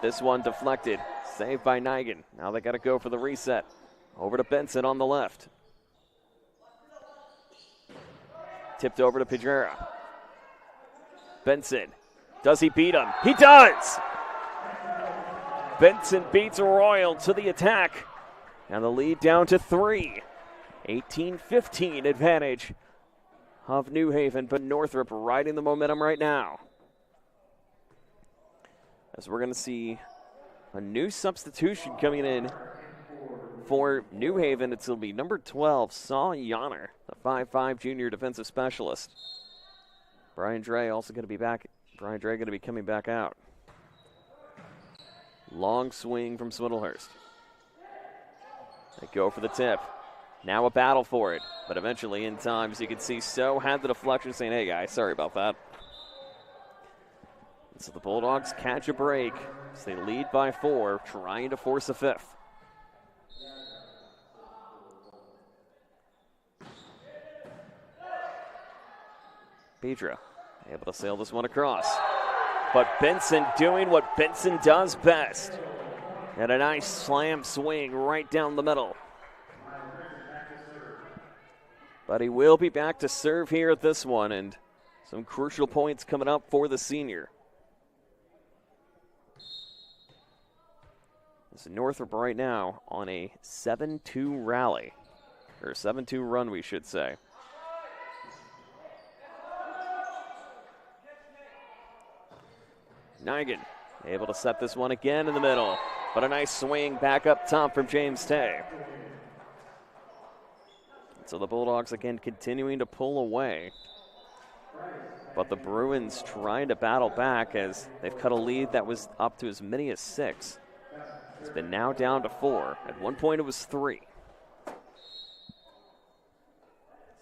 This one deflected, saved by Nigan. Now they got to go for the reset. Over to Benson on the left. Tipped over to Pedrera. Benson. Does he beat him? He does! Benson beats Royal to the attack. And the lead down to 3. 18-15 advantage of New Haven, but Northrop riding the momentum right now. As we're going to see a new substitution coming in for New Haven. It'll be number 12, Saul Yonner, the 5'5 junior defensive specialist. Brian Dre also going to be back. Brian Dre going to be coming back out. Long swing from Swindlehurst. They go for the tip. Now a battle for it, but eventually in time, as you can see, So had the deflection saying, hey guys, sorry about that. And so the Bulldogs catch a break as they lead by 4, trying to force a 5th. Pedra able to sail this one across. But Benson doing what Benson does best. And a nice slam swing right down the middle. But he will be back to serve here at this one, and some crucial points coming up for the senior. This is Northrop right now on a 7-2 rally, or 7-2 run, we should say. Nigan able to set this one again in the middle, but a nice swing back up top from James Tay. So the Bulldogs again continuing to pull away. But the Bruins trying to battle back as they've cut a lead that was up to as many as 6. It's been now down to 4. At one point it was 3.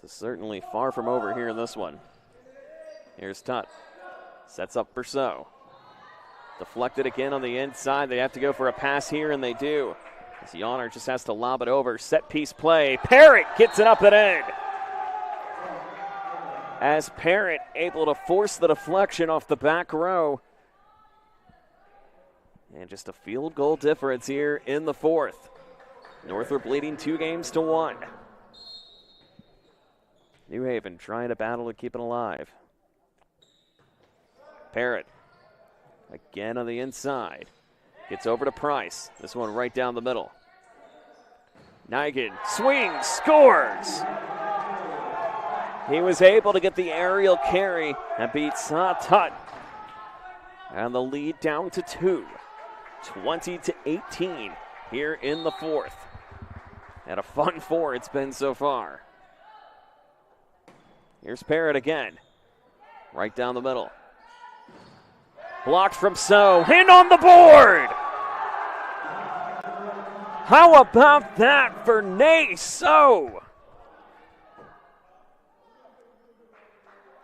So certainly far from over here in this one. Here's Tutt. Sets up for So. Deflected again on the inside. They have to go for a pass here, and they do. As Yonner just has to lob it over. Set piece play. Parrott gets it up and in. As Parrott able to force the deflection off the back row. And just a field goal difference here in the 4th. Northrop leading 2-1. New Haven trying to battle to keep it alive. Parrott again on the inside. Gets over to Price. This one right down the middle. Nigan swings, scores! He was able to get the aerial carry and beat Tutt. And the lead down to 2. 20-18 here in the 4th. And a fun 4 it's been so far. Here's Parrott again. Right down the middle. Blocked from So. In on the board! How about that for Nay So?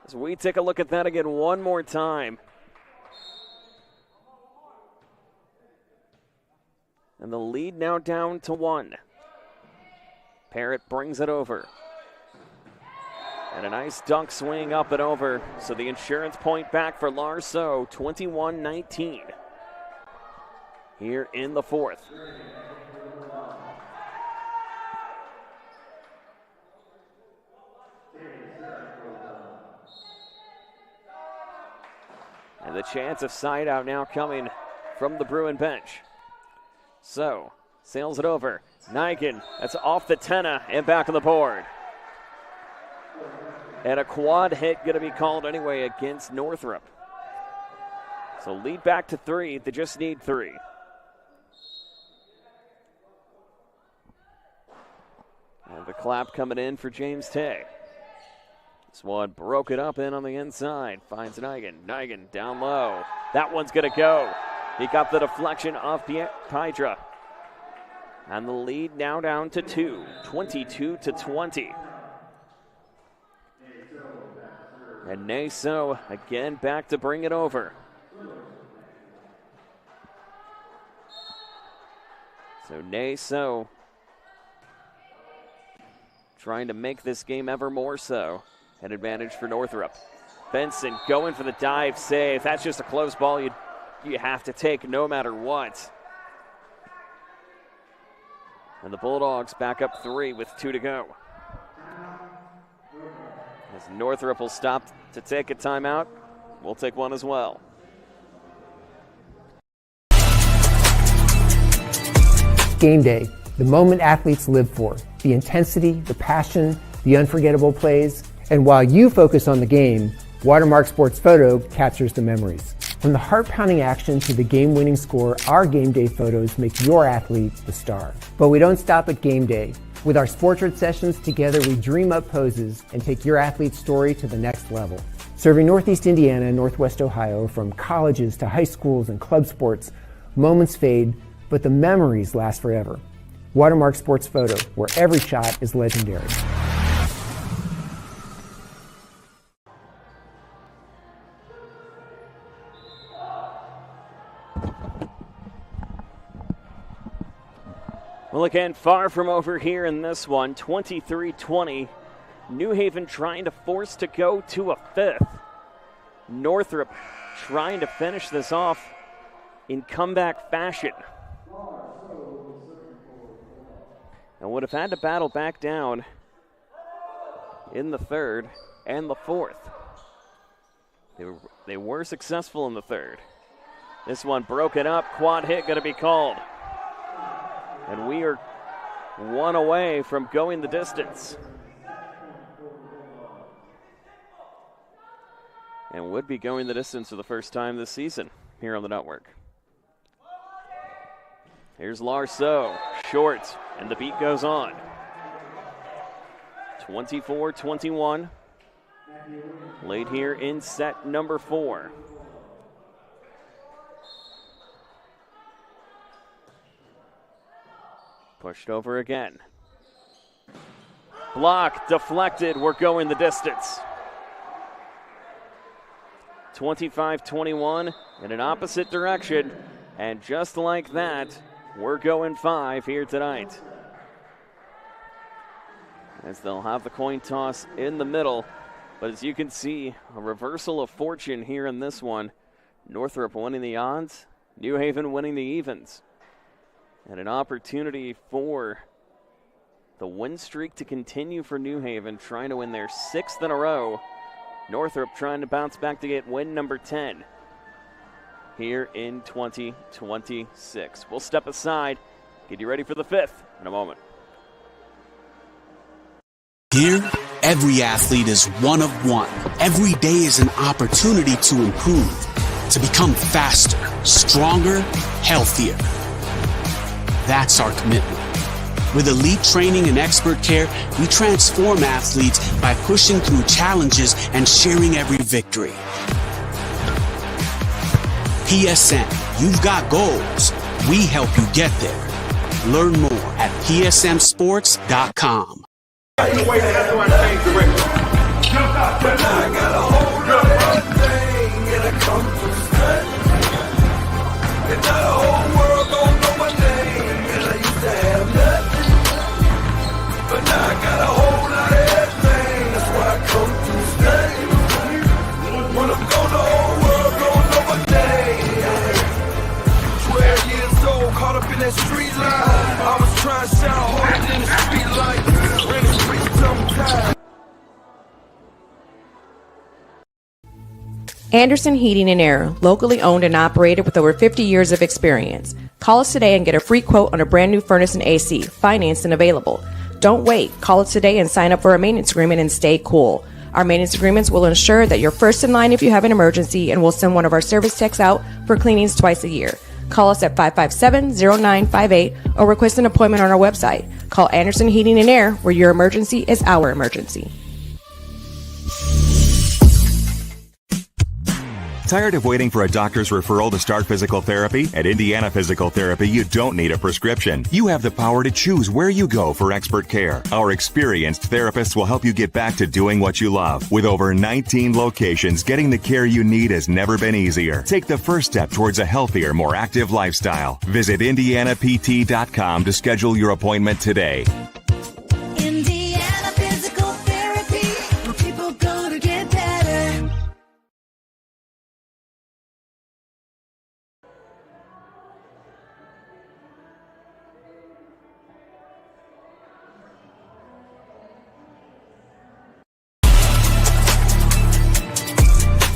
As we take a look at that again one more time. And the lead now down to 1. Parrott brings it over. And a nice dunk swing up and over. So the insurance point back for Lars So, 21-19. Here in the 4th. And the chance of side out now coming from the Bruin bench. So, sails it over. Nigan, that's off the tenna and back on the board. And a quad hit going to be called anyway against Northrop. So lead back to 3. They just need 3. And the clap coming in for James Tay. This one broke it up in on the inside. Finds Nigan. Nigan down low. That one's going to go. He got the deflection off Pydra. And the lead now down to 2. 22-20. And Nay So again back to bring it over. So Nay So trying to make this game ever more so. An advantage for Northrop. Benson going for the dive save. That's just a close ball you have to take no matter what. And the Bulldogs back up 3 with 2 to go. As Northrop will stop to take a timeout, we'll take one as well. Game day, the moment athletes live for, the intensity, the passion, the unforgettable plays. And while you focus on the game, Watermark Sports Photo captures the memories. From the heart-pounding action to the game-winning score, our game day photos make your athlete the star. But we don't stop at game day. With our Sportrait sessions, together we dream up poses and take your athlete's story to the next level. Serving Northeast Indiana and Northwest Ohio, from colleges to high schools and club sports, moments fade, but the memories last forever. Watermark Sports Photo, where every shot is legendary. Well, again, far from over here in this one, 23-20. New Haven trying to force to go to a 5th. Northrop trying to finish this off in comeback fashion. And would have had to battle back down in the 3rd and the 4th. They were successful in the 3rd. This one broken up, quad hit going to be called. And we are 1 away from going the distance. And would be going the distance for the first time this season here on the network. Here's Lars So, short, and the beat goes on. 24-21. Late here in set number 4. Pushed over again. Block, deflected, we're going the distance. 25-21 in an opposite direction. And just like that, we're going 5 here tonight. As they'll have the coin toss in the middle. But as you can see, a reversal of fortune here in this one. Northrop winning the odds, New Haven winning the evens. And an opportunity for the win streak to continue for New Haven, trying to win their 6th in a row. Northrop trying to bounce back to get win number 10 here in 2026. We'll step aside, get you ready for the 5th in a moment. Here, every athlete is one of one. Every day is an opportunity to improve, to become faster, stronger, healthier. That's our commitment. With elite training and expert care, we transform athletes by pushing through challenges and sharing every victory. PSM, you've got goals. We help you get there. Learn more at psmsports.com. Anderson Heating and Air, locally owned and operated with over 50 years of experience. Call us today and get a free quote on a brand new furnace and AC, financed and available. Don't wait. Call us today and sign up for a maintenance agreement and stay cool. Our maintenance agreements will ensure that you're first in line if you have an emergency, and we'll send one of our service techs out for cleanings twice a year. Call us at 557-0958 or request an appointment on our website. Call Anderson Heating and Air, where your emergency is our emergency. Tired of waiting for a doctor's referral to start physical therapy? At Indiana Physical Therapy, you don't need a prescription. You have the power to choose where you go for expert care. Our experienced therapists will help you get back to doing what you love. With over 19 locations, getting the care you need has never been easier. Take the first step towards a healthier, more active lifestyle. Visit IndianaPT.com to schedule your appointment today. Indiana Physical Therapy, where people go to get better.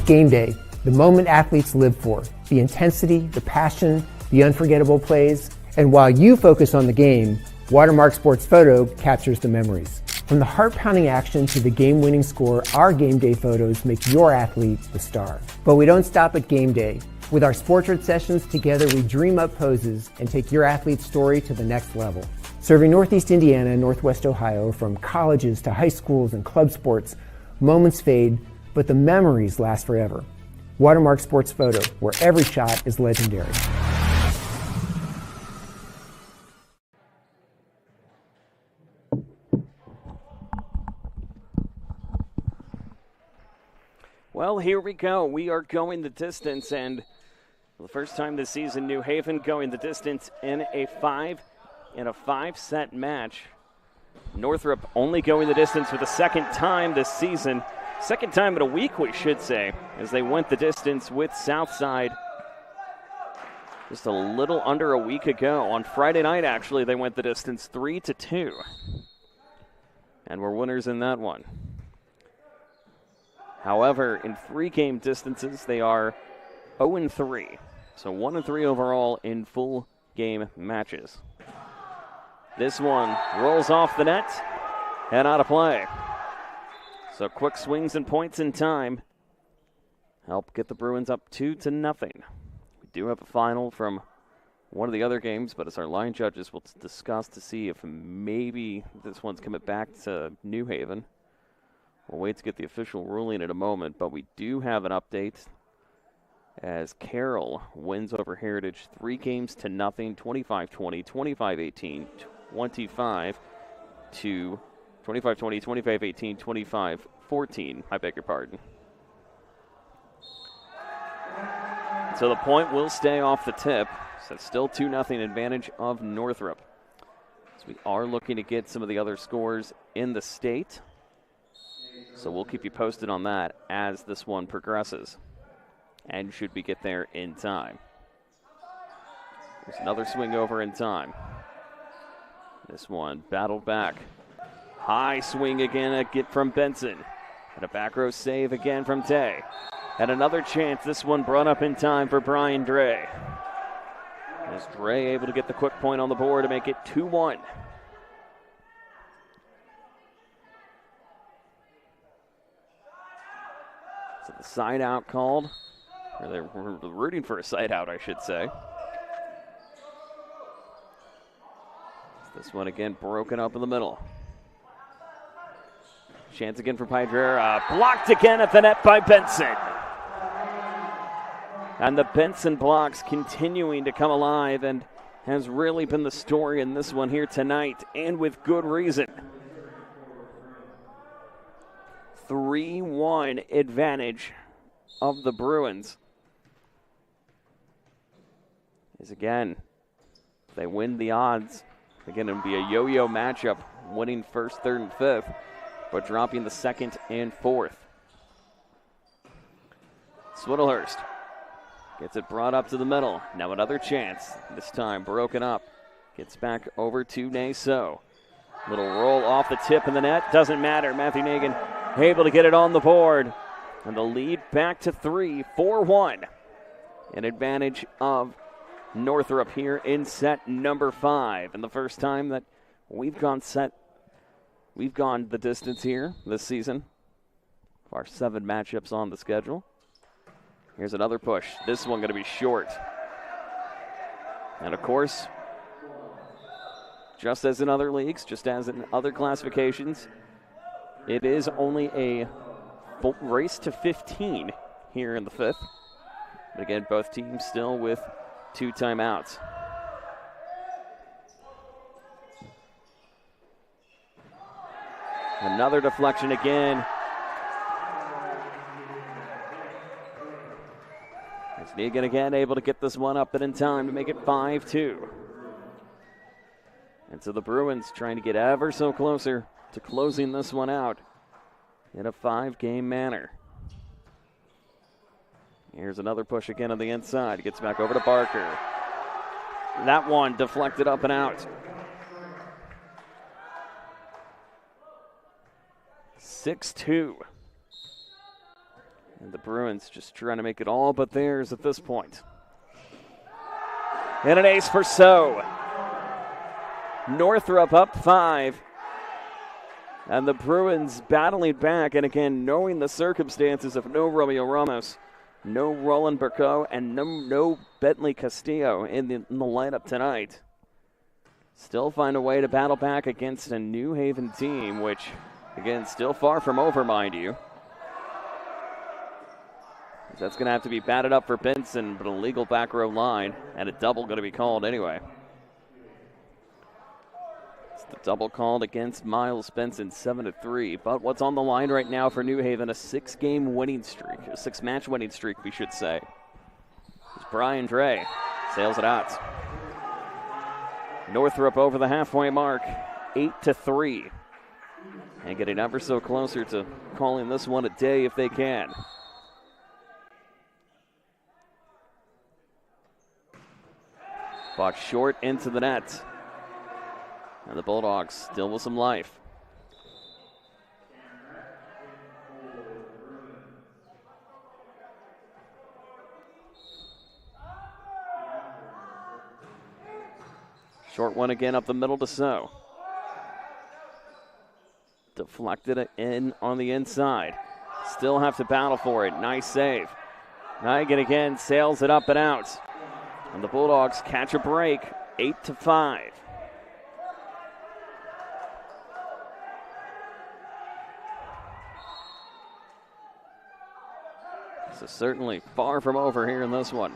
Game day, the moment athletes live for, the intensity, the passion, the unforgettable plays. And while you focus on the game, Watermark Sports Photo captures the memories. From the heart-pounding action to the game-winning score, our game day photos make your athlete the star. But we don't stop at game day. With our Sportrait sessions, together we dream up poses and take your athlete's story to the next level. Serving Northeast Indiana and Northwest Ohio, from colleges to high schools and club sports, moments fade, but the memories last forever. Watermark Sports Photo, where every shot is legendary. Well, here we go. We are going the distance, and for the first time this season, New Haven going the distance in a five-set match. Northrop only going the distance for the second time this season. Second time in a week, we should say, as they went the distance with Southside just a little under a week ago. On Friday night, actually, they went the distance 3-2. And were winners in that one. However, in three-game distances, they are 0-3. So 1-3 overall in full game matches. This one rolls off the net and out of play. So quick swings and points in time help get the Bruins up 2-0. We do have a final from one of the other games, but as our line judges will discuss to see if maybe this one's coming back to New Haven. We'll wait to get the official ruling in a moment, but we do have an update as Carroll wins over Heritage 3-0, 25-20, 25-18, 25-20, 25-18, 25-14. I beg your pardon. So the point will stay off the tip. So it's still 2-0 advantage of Northrop. So we are looking to get some of the other scores in the state. So we'll keep you posted on that as this one progresses. And should we get there in time. There's another swing over in time. This one battled back. High swing again from Benson. And a back row save again from Tay. And another chance, this one brought up in time for Brian Dre. As Dre able to get the quick point on the board to make it 2-1. So the side out called. Or they were rooting for a side out, I should say. This one again broken up in the middle. Chance again for Pydrera. Blocked again at the net by Benson. And the Benson blocks continuing to come alive and has really been the story in this one here tonight, and with good reason. 3-1 advantage of the Bruins. Is again, if they win the odds, again, it'll be a yo-yo matchup, winning first, third, and fifth, but dropping the second and fourth. Swiddlehurst gets it brought up to the middle. Now another chance, this time broken up. Gets back over to Naso. Little roll off the tip in the net, doesn't matter. Matthew Nagan able to get it on the board. And the lead back to 3, 4-1. An advantage of Northrop here in set number 5. And the first time that we've gone the distance here this season. Our 7 matchups on the schedule. Here's another push. This one going to be short. And of course, just as in other leagues, just as in other classifications, it is only a race to 15 here in the 5th. But again, both teams still with 2 timeouts. Another deflection again. As Negan again able to get this one up and in time to make it 5-2. And so the Bruins trying to get ever so closer to closing this one out in a 5-game manner. Here's another push again on the inside. Gets back over to Barker. That one deflected up and out. 6-2. And the Bruins just trying to make it all but theirs at this point. And an ace for So. Northrop up 5. And the Bruins battling back, and again, knowing the circumstances of no Romeo Ramos, no Roland Burko, and no Bentley Castillo in the lineup tonight. Still find a way to battle back against a New Haven team, which, again, still far from over, mind you. That's going to have to be batted up for Benson, but a legal back row line, and a double going to be called anyway. It's the double called against Miles Benson, 7-3. But what's on the line right now for New Haven? A 6-game winning streak, a 6-match winning streak, we should say. It's Brian Dre sails it out. Northrop over the halfway mark, 8-3. And getting ever so closer to calling this one a day if they can. Bought short into the net. And the Bulldogs still with some life. Short one again up the middle to So. Deflected it in on the inside. Still have to battle for it. Nice save. Nigan again sails it up and out. And the Bulldogs catch a break, 8-5. So certainly far from over here in this one.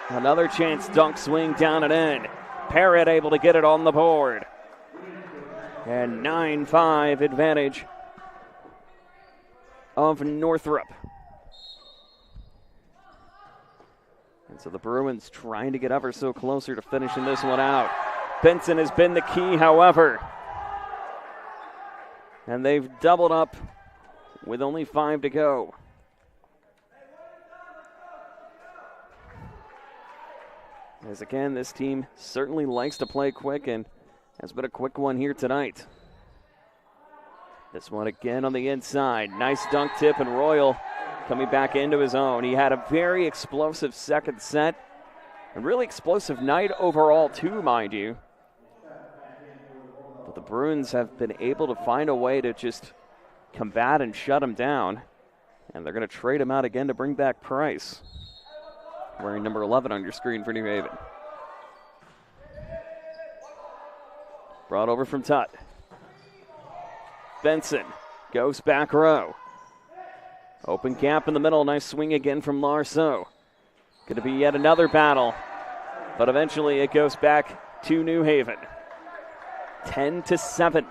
Another chance, dunk swing down and in. Parrott able to get it on the board. And 9-5 advantage of Northrop. And so the Bruins trying to get ever so closer to finishing this one out. Benson has been the key, however. And they've doubled up with only 5 to go. As again, this team certainly likes to play quick and has been a quick one here tonight. This one again on the inside. Nice dunk tip, and Royal coming back into his own. He had a very explosive second set. A really explosive night overall too, mind you. But the Bruins have been able to find a way to just combat and shut him down. And they're going to trade him out again to bring back Price, wearing number 11 on your screen for New Haven. Brought over from Tutt. Benson goes back row. Open gap in the middle. Nice swing again from Larceau. Going to be yet another battle. But eventually it goes back to New Haven. 10-7.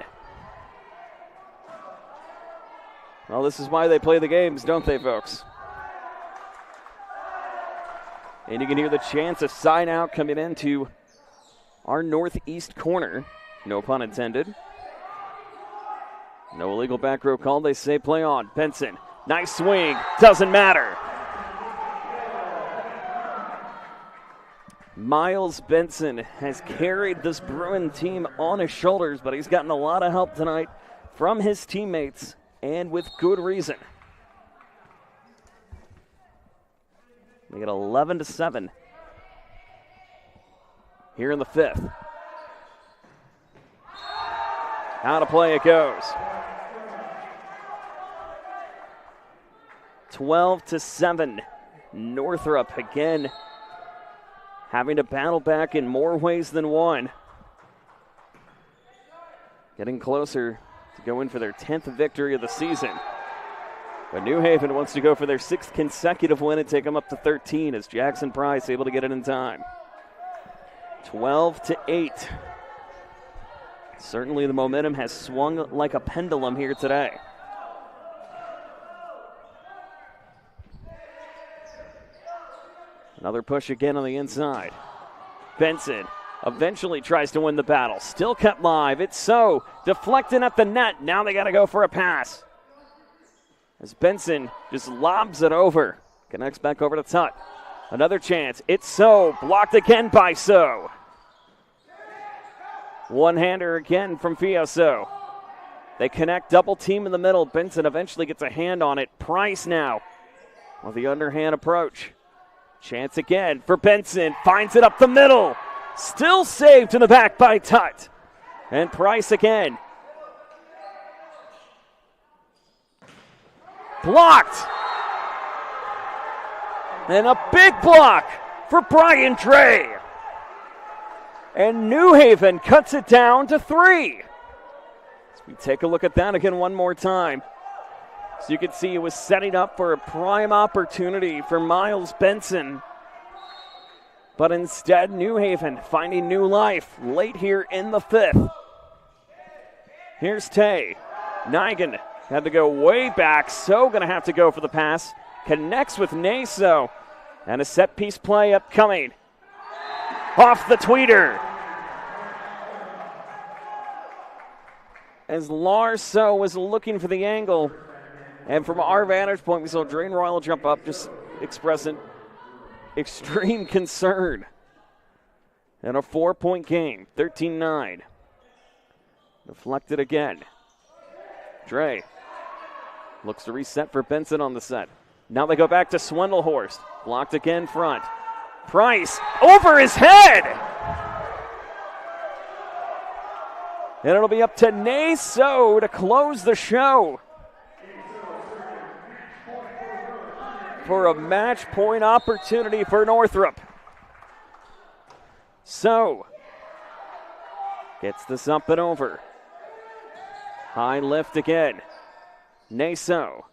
Well, this is why they play the games, don't they, folks? And you can hear the chants of sign out coming into our northeast corner. No pun intended. No illegal back row call. They say play on. Benson. Nice swing. Doesn't matter. Miles Benson has carried this Bruin team on his shoulders, but he's gotten a lot of help tonight from his teammates, and with good reason. They get 11-7 here in the fifth. Out of play it goes. 12-7. Northrop again having to battle back in more ways than one. Getting closer to go in for their 10th victory of the season. But New Haven wants to go for their 6th consecutive win and take them up to 13 as Jackson Price able to get it in time. 12-8. Certainly the momentum has swung like a pendulum here today. Another push again on the inside. Benson eventually tries to win the battle. Still kept live. It's so deflecting at the net. Now they got to go for a pass. As Benson just lobs it over. Connects back over to Tut. Another chance. It's so blocked again by So. One-hander again from Fioso. They connect, double team in the middle. Benson eventually gets a hand on it. Price now with the underhand approach. Chance again for Benson. Finds it up the middle. Still saved in the back by Tut. And Price again. Blocked. And a big block for Brian Dre. And New Haven cuts it down to 3. As we take a look at that again one more time. So you can see it was setting up for a prime opportunity for Miles Benson. But instead, New Haven finding new life late here in the 5th. Here's Tay. Nigan had to go way back, so going to have to go for the pass. Connects with Naso. And a set-piece play upcoming. Off the tweeter. As Larceau was looking for the angle. And from our vantage point, we saw Drain Royal jump up, just expressing extreme concern. And a 4-point game, 13-9. Deflected again. Dre looks to reset for Benson on the set. Now they go back to Swindelhorst. Blocked again front. Price over his head. And it'll be up to Naso to close the show. For a match point opportunity for Northrop. So, gets this up and over. High lift again. Naso.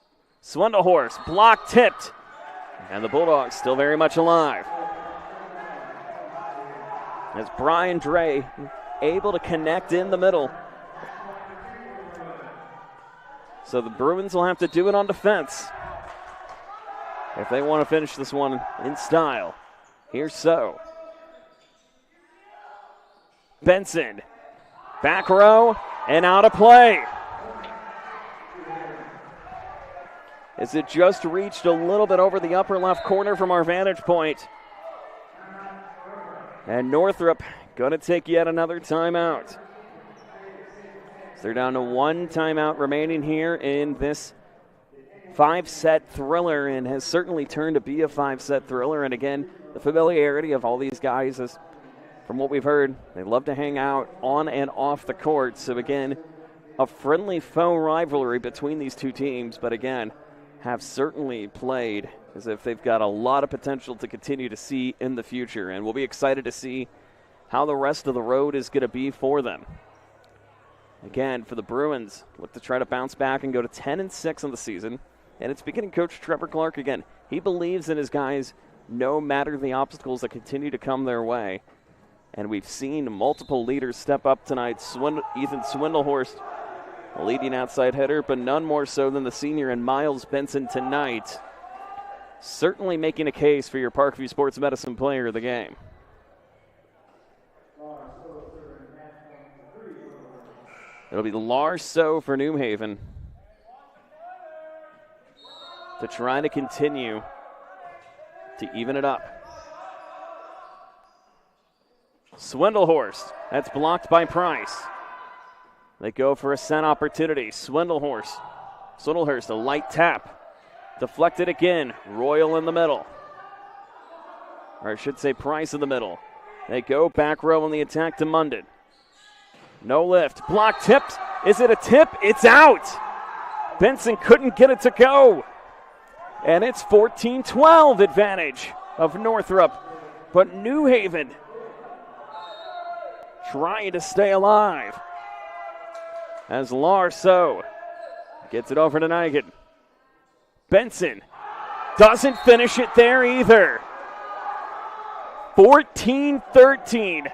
Swindelhorst, block tipped. And the Bulldogs still very much alive. As Brian Dre able to connect in the middle. So the Bruins will have to do it on defense if they want to finish this one in style. Here's So. Benson. Back row and out of play. As it just reached a little bit over the upper left corner from our vantage point. And Northrop going to take yet another timeout. So they're down to one timeout remaining here in this 5-set thriller, and has certainly turned to be a 5-set thriller. And again, the familiarity of all these guys is, from what we've heard, they love to hang out on and off the court. So again, a friendly foe rivalry between these two teams, but again, have certainly played as if they've got a lot of potential to continue to see in the future. And we'll be excited to see how the rest of the road is going to be for them. Again, for the Bruins, look to try to bounce back and go to 10-6 on the season. And it's beginning Coach Trevor Clark again. He believes in his guys no matter the obstacles that continue to come their way. And we've seen multiple leaders step up tonight. Ethan Swindlehorst, a leading outside hitter, but none more so than the senior and Miles Benson tonight. Certainly making a case for your Parkview Sports Medicine player of the game. It'll be Lars So for New Haven to try to continue to even it up. Swindlehorst, that's blocked by Price. They go for a set opportunity. Swindlehorst, a light tap. Deflected again. Royal in the middle. Or I should say Price in the middle. They go back row on the attack to Munden. No lift. Block tipped. Is it a tip? It's out. Benson couldn't get it to go. And it's 14-12 advantage of Northrop. But New Haven trying to stay alive. As Larso gets it over to Nigan. Benson doesn't finish it there either. 14-13.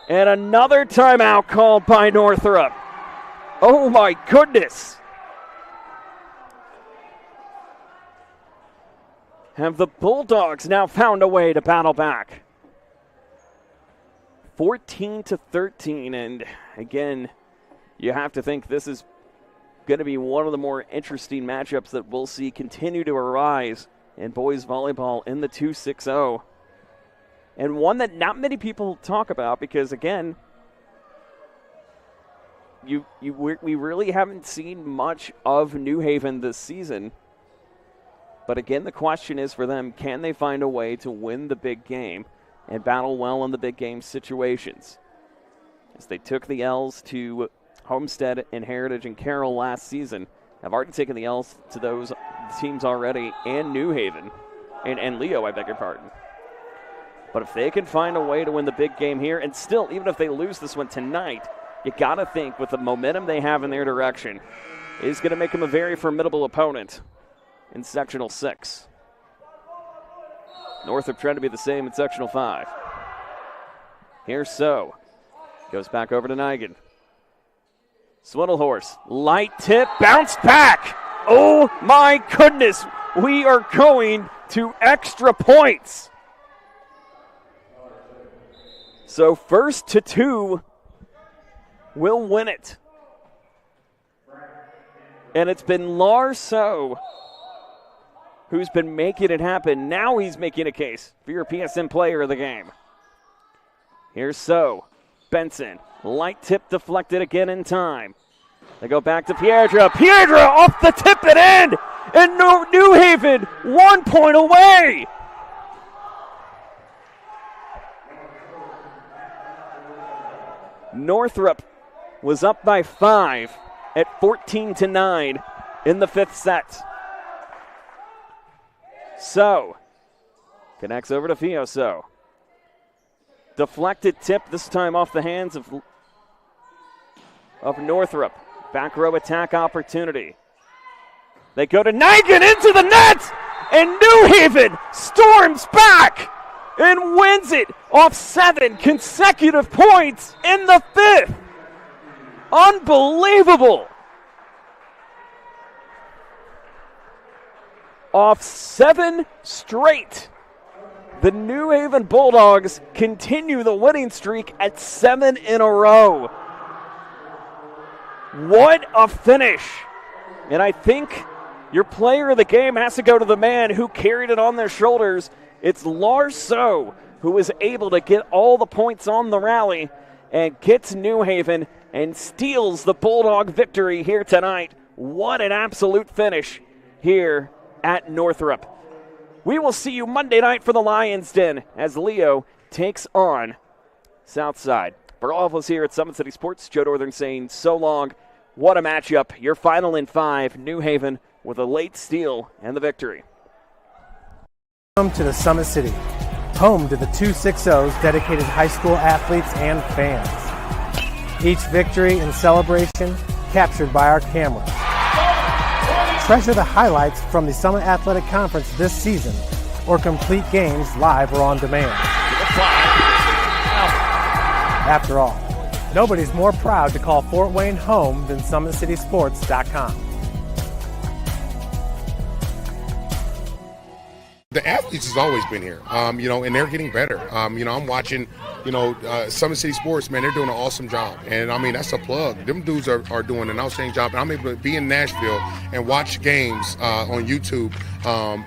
And another timeout called by Northrop. Oh my goodness. Have the Bulldogs now found a way to battle back? 14-13, and again, you have to think this is going to be one of the more interesting matchups that we'll see continue to arise in boys volleyball in the 2-6-0. And one that not many people talk about because, again, we really haven't seen much of New Haven this season. But again, the question is for them, can they find a way to win the big game and battle well in the big game situations? As they took the L's to Homestead and Heritage and Carroll last season, have already taken the L's to those teams already, and New Haven, and Leo, I beg your pardon. But if they can find a way to win the big game here, and still, even if they lose this one tonight, you got to think with the momentum they have in their direction, is going to make them a very formidable opponent in Sectional 6. Northrop trying to be the same in Sectional 5. Here's So. Goes back over to Nigan. Swindlehorst, light tip, bounced back. Oh my goodness, we are going to extra points. So first to two will win it. And it's been Lars So who's been making it happen. Now he's making a case for your PSM player of the game. Here's So. Benson, light tip deflected again in time. They go back to Piedra. Piedra off the tip and end! And New Haven 1 point away! Northrop was up by 5 at 14-9 in the fifth set. So, connects over to Fioso. Deflected tip, this time off the hands of Northrop. Back row attack opportunity. They go to Nigan into the net, and New Haven storms back and wins it off 7 consecutive points in the fifth. Unbelievable. Off 7 straight. The New Haven Bulldogs continue the winning streak at 7 in a row. What a finish. And I think your player of the game has to go to the man who carried it on their shoulders. It's Lars So, who was able to get all the points on the rally and gets New Haven and steals the Bulldog victory here tonight. What an absolute finish here at Northrop. We will see you Monday night for the Lions Den as Leo takes on Southside. For all of us here at Summit City Sports, Joe Northern saying so long. What a matchup. Your final in 5, New Haven with a late steal and the victory. Welcome to the Summit City, home to the 2-6-0s dedicated high school athletes and fans. Each victory and celebration captured by our cameras. Treasure the highlights from the Summit Athletic Conference this season, or complete games live or on demand. After all, nobody's more proud to call Fort Wayne home than SummitCitySports.com. The athletes has always been here, and they're getting better. I'm watching, Summit City Sports, man, they're doing an awesome job. And, that's a plug. Them dudes are doing an outstanding job. And I'm able to be in Nashville and watch games on YouTube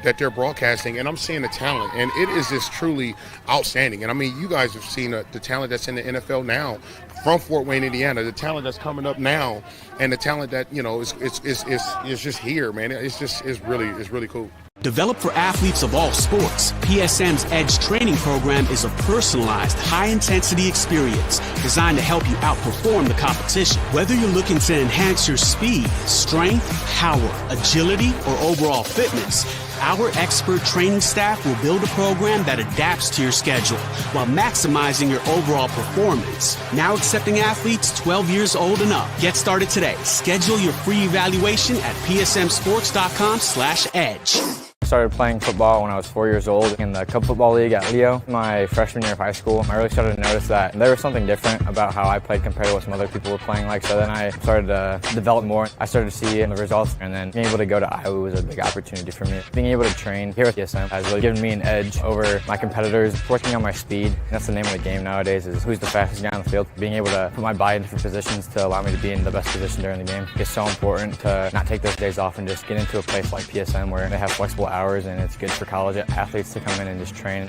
that they're broadcasting, and I'm seeing the talent. And it is just truly outstanding. And, you guys have seen the talent that's in the NFL now from Fort Wayne, Indiana, the talent that's coming up now, and the talent that, is just here, man. It's really cool. Developed for athletes of all sports, PSM's Edge training program is a personalized, high-intensity experience designed to help you outperform the competition. Whether you're looking to enhance your speed, strength, power, agility, or overall fitness, our expert training staff will build a program that adapts to your schedule while maximizing your overall performance. Now accepting athletes 12 years old and up. Get started today. Schedule your free evaluation at psmsports.com/edge. I started playing football when I was 4 years old in the Cup Football League at Leo. My freshman year of high school, I really started to notice that there was something different about how I played compared to what some other people were playing like. So then I started to develop more. I started to see the results, and then being able to go to Iowa was a big opportunity for me. Being able to train here at PSM has really given me an edge over my competitors. Working on my speed, that's the name of the game nowadays, is who's the fastest guy on the field. Being able to put my body in different positions to allow me to be in the best position during the game is so important to not take those days off and just get into a place like PSM where they have flexible hours, and it's good for college athletes to come in and just train.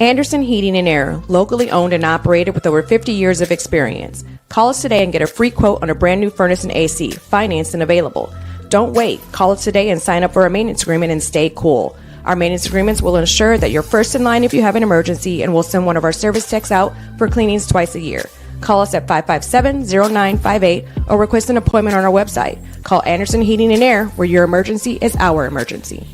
Anderson Heating and Air, locally owned and operated with over 50 years of experience. Call us today and get a free quote on a brand new furnace and AC, financed and available. Don't wait. Call us today and sign up for a maintenance agreement and stay cool. Our maintenance agreements will ensure that you're first in line if you have an emergency, and we'll send one of our service techs out for cleanings twice a year. Call us at 557-0958 or request an appointment on our website. Call Anderson Heating and Air, where your emergency is our emergency.